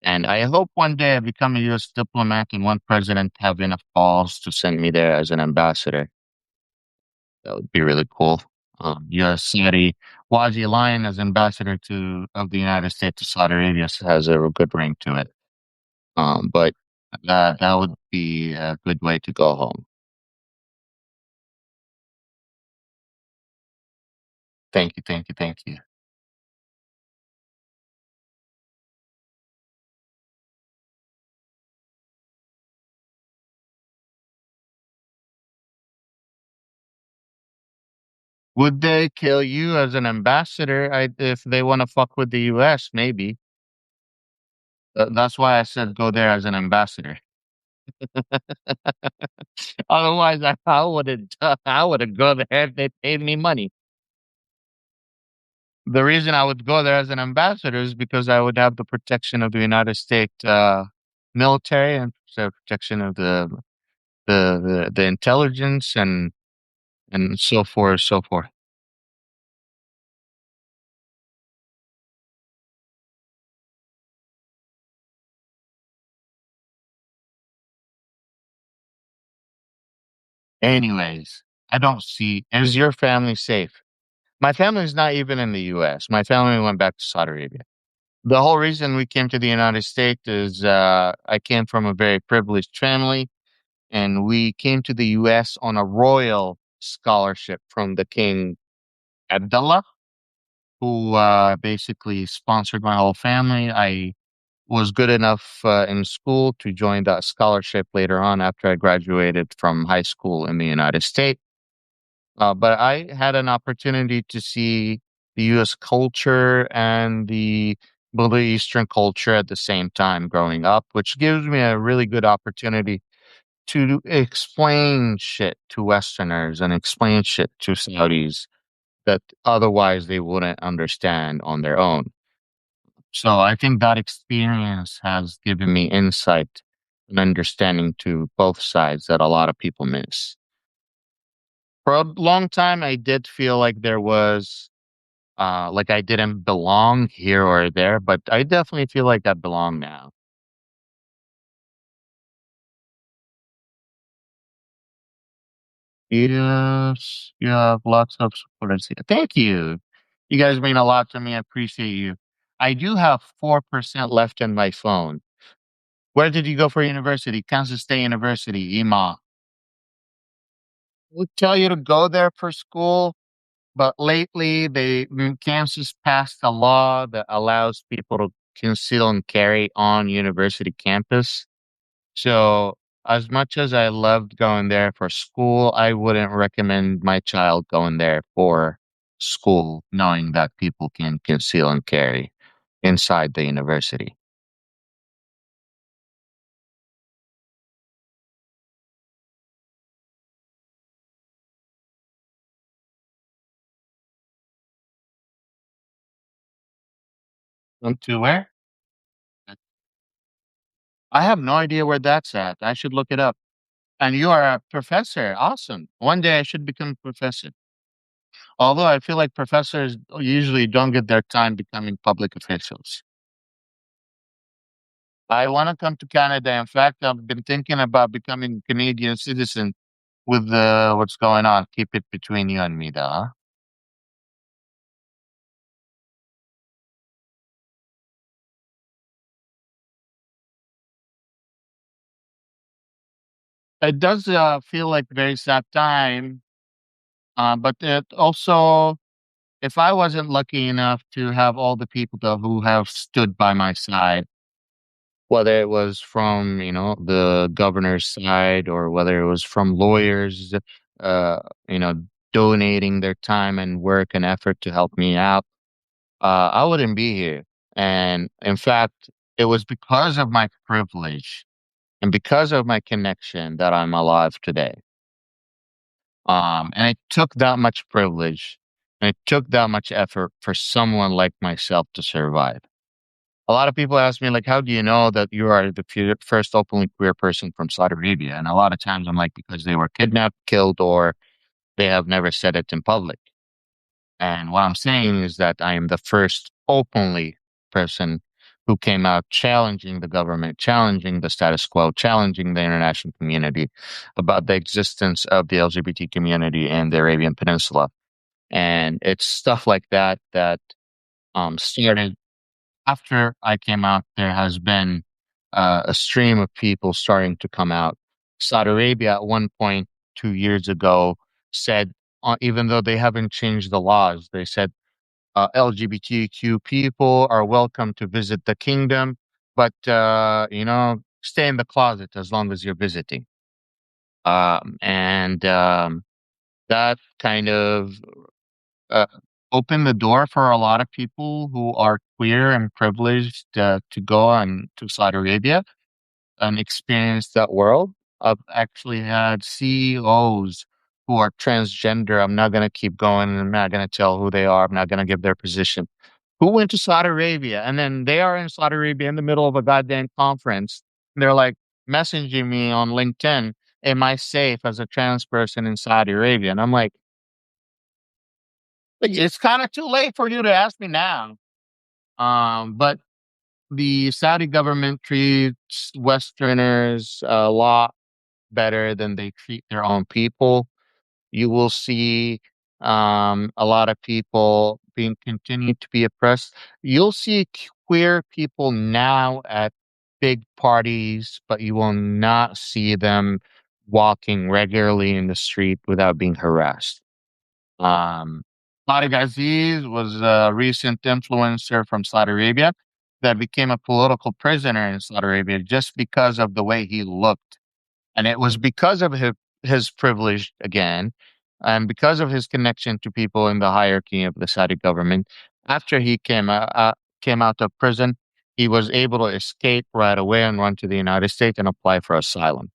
and I hope one day I become a U.S. diplomat and one president have enough balls to send me there as an ambassador. That would be really cool. U.S. Saudi Wajeeh Lion as ambassador to of the United States to Saudi Arabia has a good ring to it. But that would be a good way to go home. Thank you, thank you, thank you. Would they kill you as an ambassador? If they want to fuck with the U.S., maybe. That's why I said go there as an ambassador. Otherwise, I wouldn't. I wouldn't go there if they paid me money. The reason I would go there as an ambassador is because I would have the protection of the United States military and the protection of the intelligence and so forth, so forth. Anyways, I don't see. Is your family safe? My family is not even in the U.S. My family went back to Saudi Arabia. The whole reason we came to the United States is I came from a very privileged family, and we came to the U.S. on a royal scholarship from the King Abdullah, who basically sponsored my whole family. I was good enough in school to join that scholarship later on after I graduated from high school in the United States. But I had an opportunity to see the U.S. culture and the Middle Eastern culture at the same time growing up, which gives me a really good opportunity to explain shit to Westerners and explain shit to Saudis that otherwise they wouldn't understand on their own. So I think that experience has given me insight an understanding to both sides that a lot of people miss. For a long time, I did feel like there was, like I didn't belong here or there, but I definitely feel like I belong now. Yes, you have lots of supporters here. Thank you. You guys mean a lot to me. I appreciate you. I do have 4% left in my phone. Where did you go for university? Kansas State University, EMA. Would tell you to go there for school, but lately Kansas passed a law that allows people to conceal and carry on university campus. So, as much as I loved going there for school, I wouldn't recommend my child going there for school, knowing that people can conceal and carry inside the university. To where? I have no idea where that's at. I should look it up. And you are a professor. Awesome. One day I should become a professor. Although I feel like professors usually don't get their time becoming public officials. I want to come to Canada. In fact, I've been thinking about becoming a Canadian citizen with what's going on. Keep it between you and me, though. Huh? It does feel like very sad time, but it also, if I wasn't lucky enough to have all the people though who have stood by my side, whether it was from the governor's side or whether it was from lawyers, uh, you know, donating their time and work and effort to help me out, I wouldn't be here. And in fact, it was because of my privilege and because of my connection that I'm alive today. And it took that much privilege and it took that much effort for someone like myself to survive. A lot of people ask me, like, how do you know that you are the first openly queer person from Saudi Arabia? And a lot of times I'm like, because they were kidnapped, killed, or they have never said it in public. And what I'm saying is that I am the first openly person who came out challenging the government, challenging the status quo, challenging the international community about the existence of the LGBT community in the Arabian Peninsula. And it's stuff like that that started after I came out. There has been a stream of people starting to come out. Saudi Arabia, at one point 2 years ago, said, even though they haven't changed the laws, they said LGBTQ people are welcome to visit the kingdom, but stay in the closet as long as you're visiting. And that kind of uh, opened the door for a lot of people who are queer and privileged to go on to Saudi Arabia and experience that world. I've actually had CEOs who are transgender. I'm not going to keep going. I'm not going to tell who they are. I'm not going to give their position. Who went to Saudi Arabia, and then they are in Saudi Arabia in the middle of a goddamn conference. And they're like messaging me on LinkedIn, am I safe as a trans person in Saudi Arabia? And I'm like, it's kind of too late for you to ask me now. But the Saudi government treats Westerners a lot better than they treat their own people. You will see a lot of people being continued to be oppressed. You'll see queer people now at big parties, but you will not see them walking regularly in the street without being harassed. Um, Tariq Aziz was a recent influencer from Saudi Arabia that became a political prisoner in Saudi Arabia just because of the way he looked. And it was because of his privilege again, and because of his connection to people in the hierarchy of the Saudi government. After he came out of prison, he was able to escape right away and run to the United States and apply for asylum.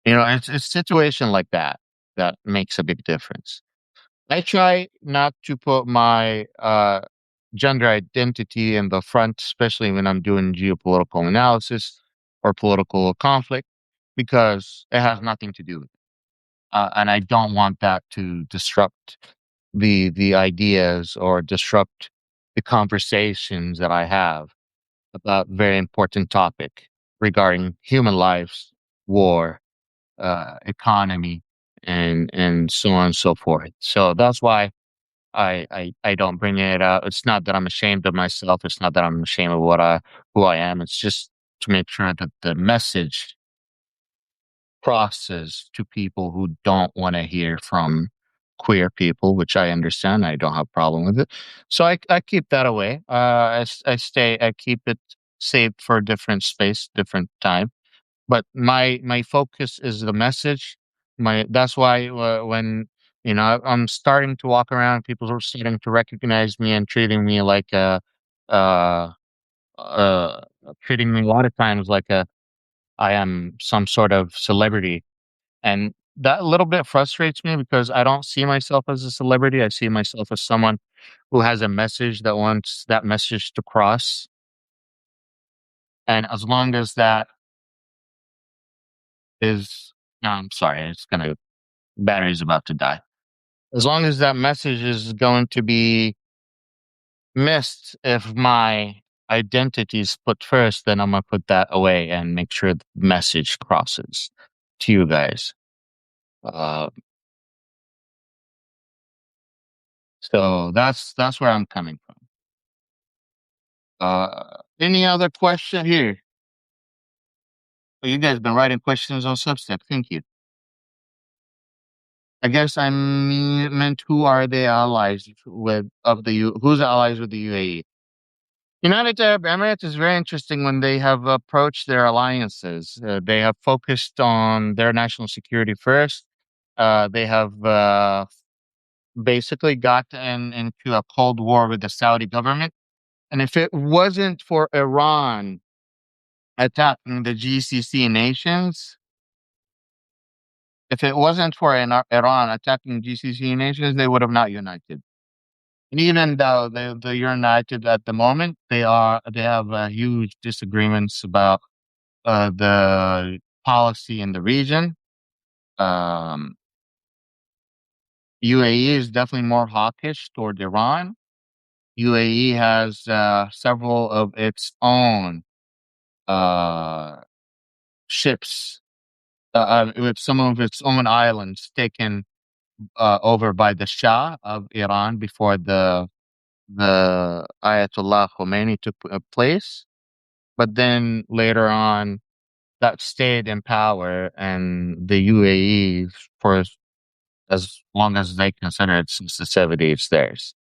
It's a situation like that that makes a big difference. I try not to put my gender identity in the front, especially when I'm doing geopolitical analysis. or political conflict because it has nothing to do with it. And I don't want that to disrupt the ideas or disrupt the conversations that I have about very important topic regarding human lives, war, economy, and so on and so forth. So that's why I don't bring it out. It's not that I'm ashamed of myself. It's not that I'm ashamed of who I am. It's just to make sure that the message crosses to people who don't want to hear from queer people, which I understand. I don't have a problem with it. So I keep that away. I keep it saved for a different space, different time. But my focus is the message. That's why when I'm starting to walk around, people are starting to recognize me and treating me like uh, uh, treating me a lot of times like I am some sort of celebrity, and that a little bit frustrates me because I don't see myself as a celebrity. I see myself as someone who has a message that wants that message to cross. And as long as that is, no, I'm sorry, it's gonna battery's about to die. As long as that message is going to be missed if my identity is put first, then I'm gonna put that away and make sure the message crosses to you guys. Uh, so that's where I'm coming from. Any other question here? Oh, you guys been writing questions on Substack. Thank you. I guess I meant who are they allies with of the who's allies with the UAE? United Arab Emirates is very interesting when they have approached their alliances. They have focused on their national security first. They have basically gotten into a cold war with the Saudi government. And if it wasn't for Iran attacking the GCC nations, if it wasn't for Iran attacking GCC nations, they would have not united. And even though they're united at the moment, they have huge disagreements about the policy in the region. Um, UAE is definitely more hawkish toward Iran. UAE has several of its own uh, ships with some of its own islands taken over by the Shah of Iran before the Ayatollah Khomeini took place. But then later on, that stayed in power, and the UAE, for as long as they consider it since the 70s, it's theirs.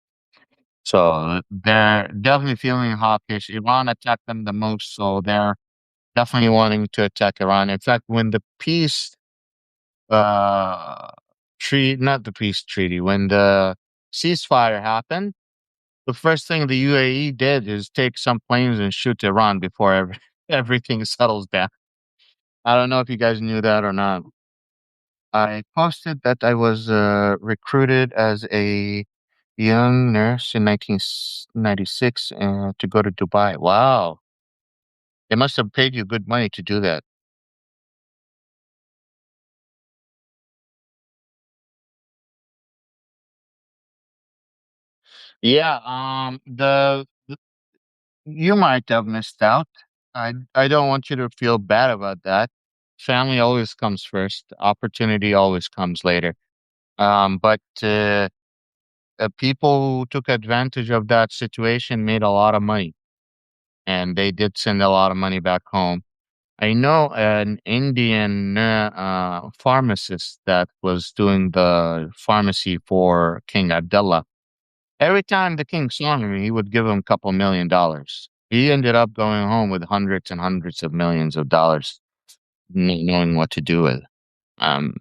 So they're definitely feeling hawkish. Iran attacked them the most, so they're definitely wanting to attack Iran. In fact, when the peace uh not the peace treaty, when the ceasefire happened, the first thing the UAE did is take some planes and shoot Iran before everything settles down. I don't know if you guys knew that or not. I posted that I was recruited as a young nurse in 1996 to go to Dubai. Wow. They must have paid you good money to do that. Yeah, you might have missed out. I don't want you to feel bad about that. Family always comes first. Opportunity always comes later. But people who took advantage of that situation made a lot of money, and they did send a lot of money back home. I know an Indian pharmacist that was doing the pharmacy for King Abdullah. Every time the king saw him, he would give him a couple $1 million. He ended up going home with hundreds and hundreds of millions of dollars, knowing what to do with. Um,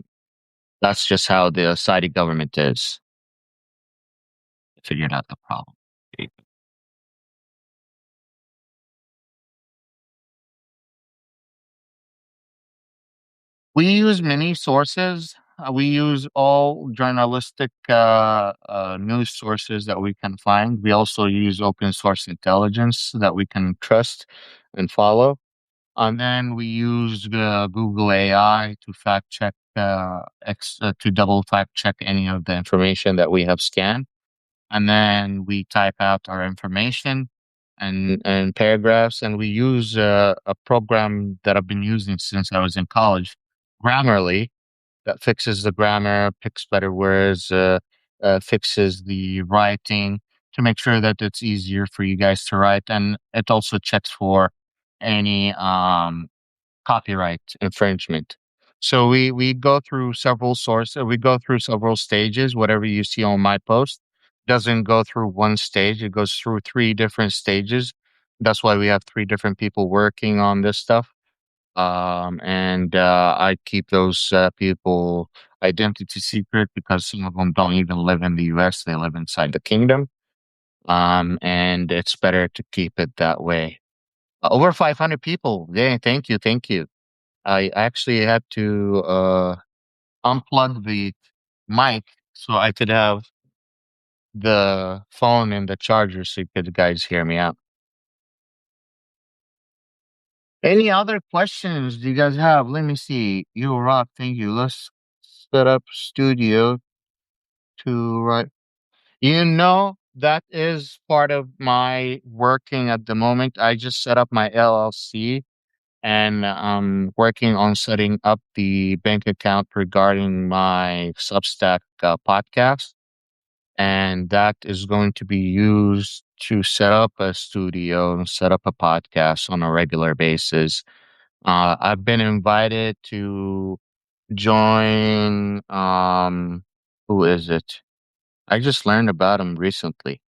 that's just how the Saudi government is. Figured out the problem. We use many sources. We use all journalistic news sources that we can find. We also use open source intelligence that we can trust and follow. And then we use the Google AI to fact check, to double fact check any of the information that we have scanned. And then we type out our information and paragraphs. And we use a program that I've been using since I was in college, Grammarly, that fixes the grammar, picks better words, fixes the writing to make sure that it's easier for you guys to write. And it also checks for any copyright infringement. So we go through several sources. We go through several stages. Whatever you see on my post doesn't go through one stage. It goes through three different stages. That's why we have three different people working on this stuff. And I keep those people identity secret because some of them don't even live in the U.S. They live inside the kingdom. And it's better to keep it that way. Over 500 people. Yeah, thank you, thank you. I actually had to unplug the mic so I could have the phone and the charger so you could guys hear me out. Any other questions do you guys have? Let me see. You rock. Thank you. Let's set up studio to write. That is part of my working at the moment. I just set up my LLC and I'm working on setting up the bank account regarding my Substack podcast. And that is going to be used to set up a studio and set up a podcast on a regular basis. I've been invited to join, who is it? I just learned about him recently.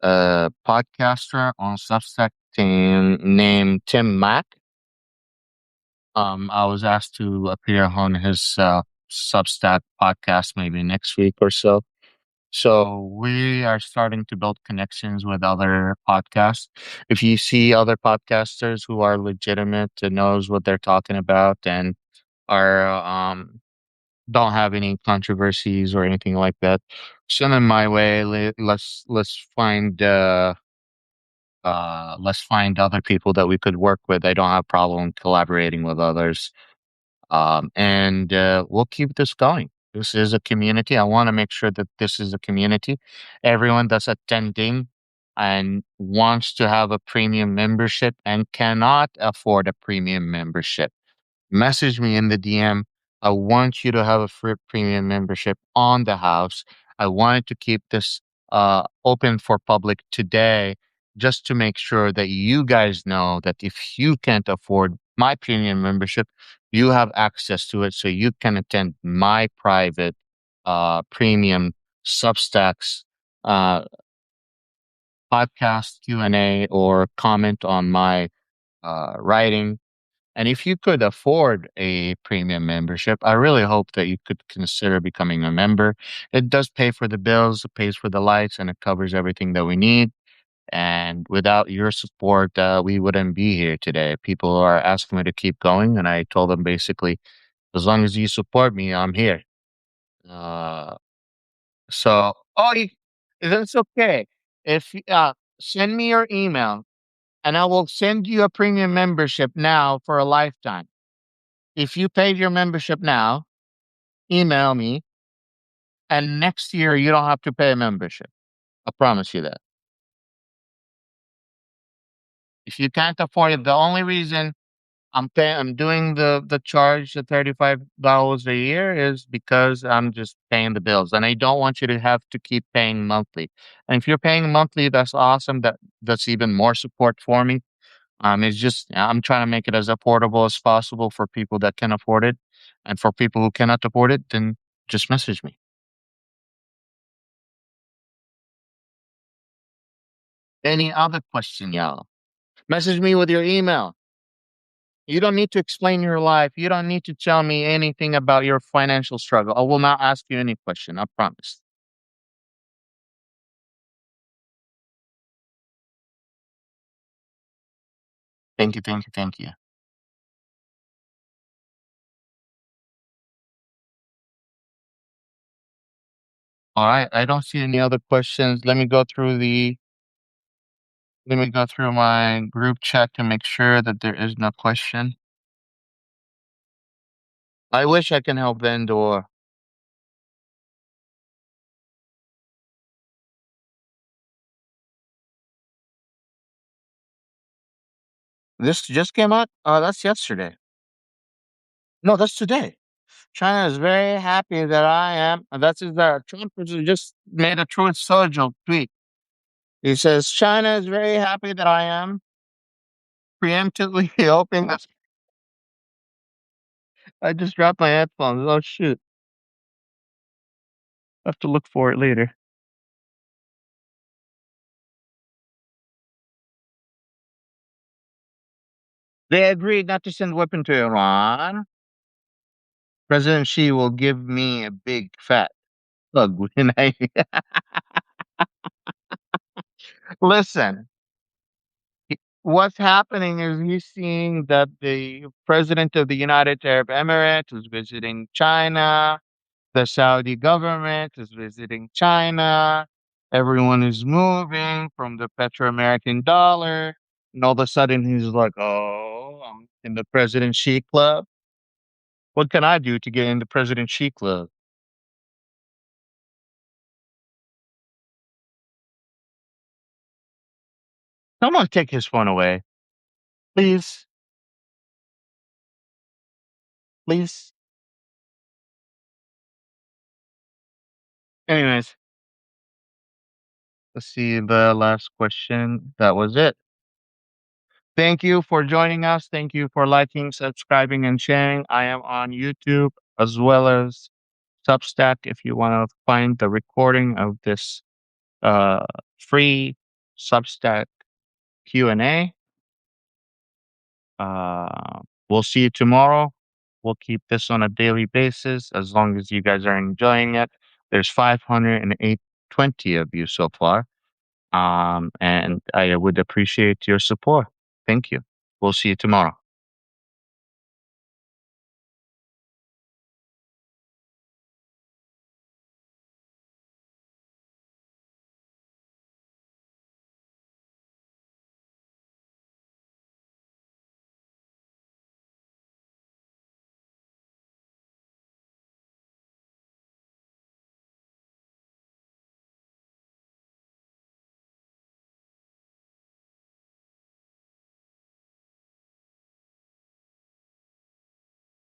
A podcaster on Substack team named Tim Mack. I was asked to appear on his Substack podcast maybe next week or so. So we are starting to build connections with other podcasts. If you see other podcasters who are legitimate and knows what they're talking about and are don't have any controversies or anything like that, send them my way. Let's find other people that we could work with. I don't have problem collaborating with others. And we'll keep this going. This is a community. I want to make sure that this is a community. Everyone that's attending and wants to have a premium membership and cannot afford a premium membership, message me in the DM. I want you to have a free premium membership on the house. I wanted to keep this open for public today just to make sure that you guys know that if you can't afford my premium membership, you have access to it so you can attend my private premium Substacks uh, podcast Q&A or comment on my writing. And if you could afford a premium membership, I really hope that you could consider becoming a member. It does pay for the bills, it pays for the lights, and it covers everything that we need. And without your support, we wouldn't be here today. People are asking me to keep going, and I told them basically, as long as you support me, I'm here. Uh, that's okay. If send me your email, and I will send you a premium membership now for a lifetime. If you paid your membership now, email me, and next year you don't have to pay a membership. I promise you that. If you can't afford it, the only reason I'm doing the charge the $35 a year is because I'm just paying the bills, and I don't want you to have to keep paying monthly. And if you're paying monthly, that's awesome. That's even more support for me. It's just I'm trying to make it as affordable as possible for people that can afford it, and for people who cannot afford it, then just message me. Any other question, y'all? Message me with your email. You don't need to explain your life. You don't need to tell me anything about your financial struggle. I will not ask you any question. I promise. Thank you, thank you, thank you. All right. I don't see any other questions. Let me go through the Let me go through my group chat to make sure that there is no question. I wish I can help Vendor. This just came out? That's yesterday. No, that's today. China is very happy that I am. That's that Trump just made a truth social tweet. He says China is very happy that I am preemptively opening this. I just dropped my headphones. Oh shoot! I have to look for it later. They agreed not to send weapon to Iran. President Xi will give me a big fat hug when I listen. What's happening is he's seeing that the president of the United Arab Emirates is visiting China. The Saudi government is visiting China. Everyone is moving from the petro American dollar. And all of a sudden, he's like, oh, I'm in the President Xi Club. What can I do to get in the President Xi Club? Someone take his phone away. Please, please. Anyways, let's see the last question. That was it. Thank you for joining us. Thank you for liking, subscribing, and sharing. I am on YouTube as well as Substack if you want to find the recording of this uh, free Substack Q&A. We'll see you tomorrow. We'll keep this on a daily basis as long as you guys are enjoying it. There's 520 of you so far. And I would appreciate your support. Thank you. We'll see you tomorrow.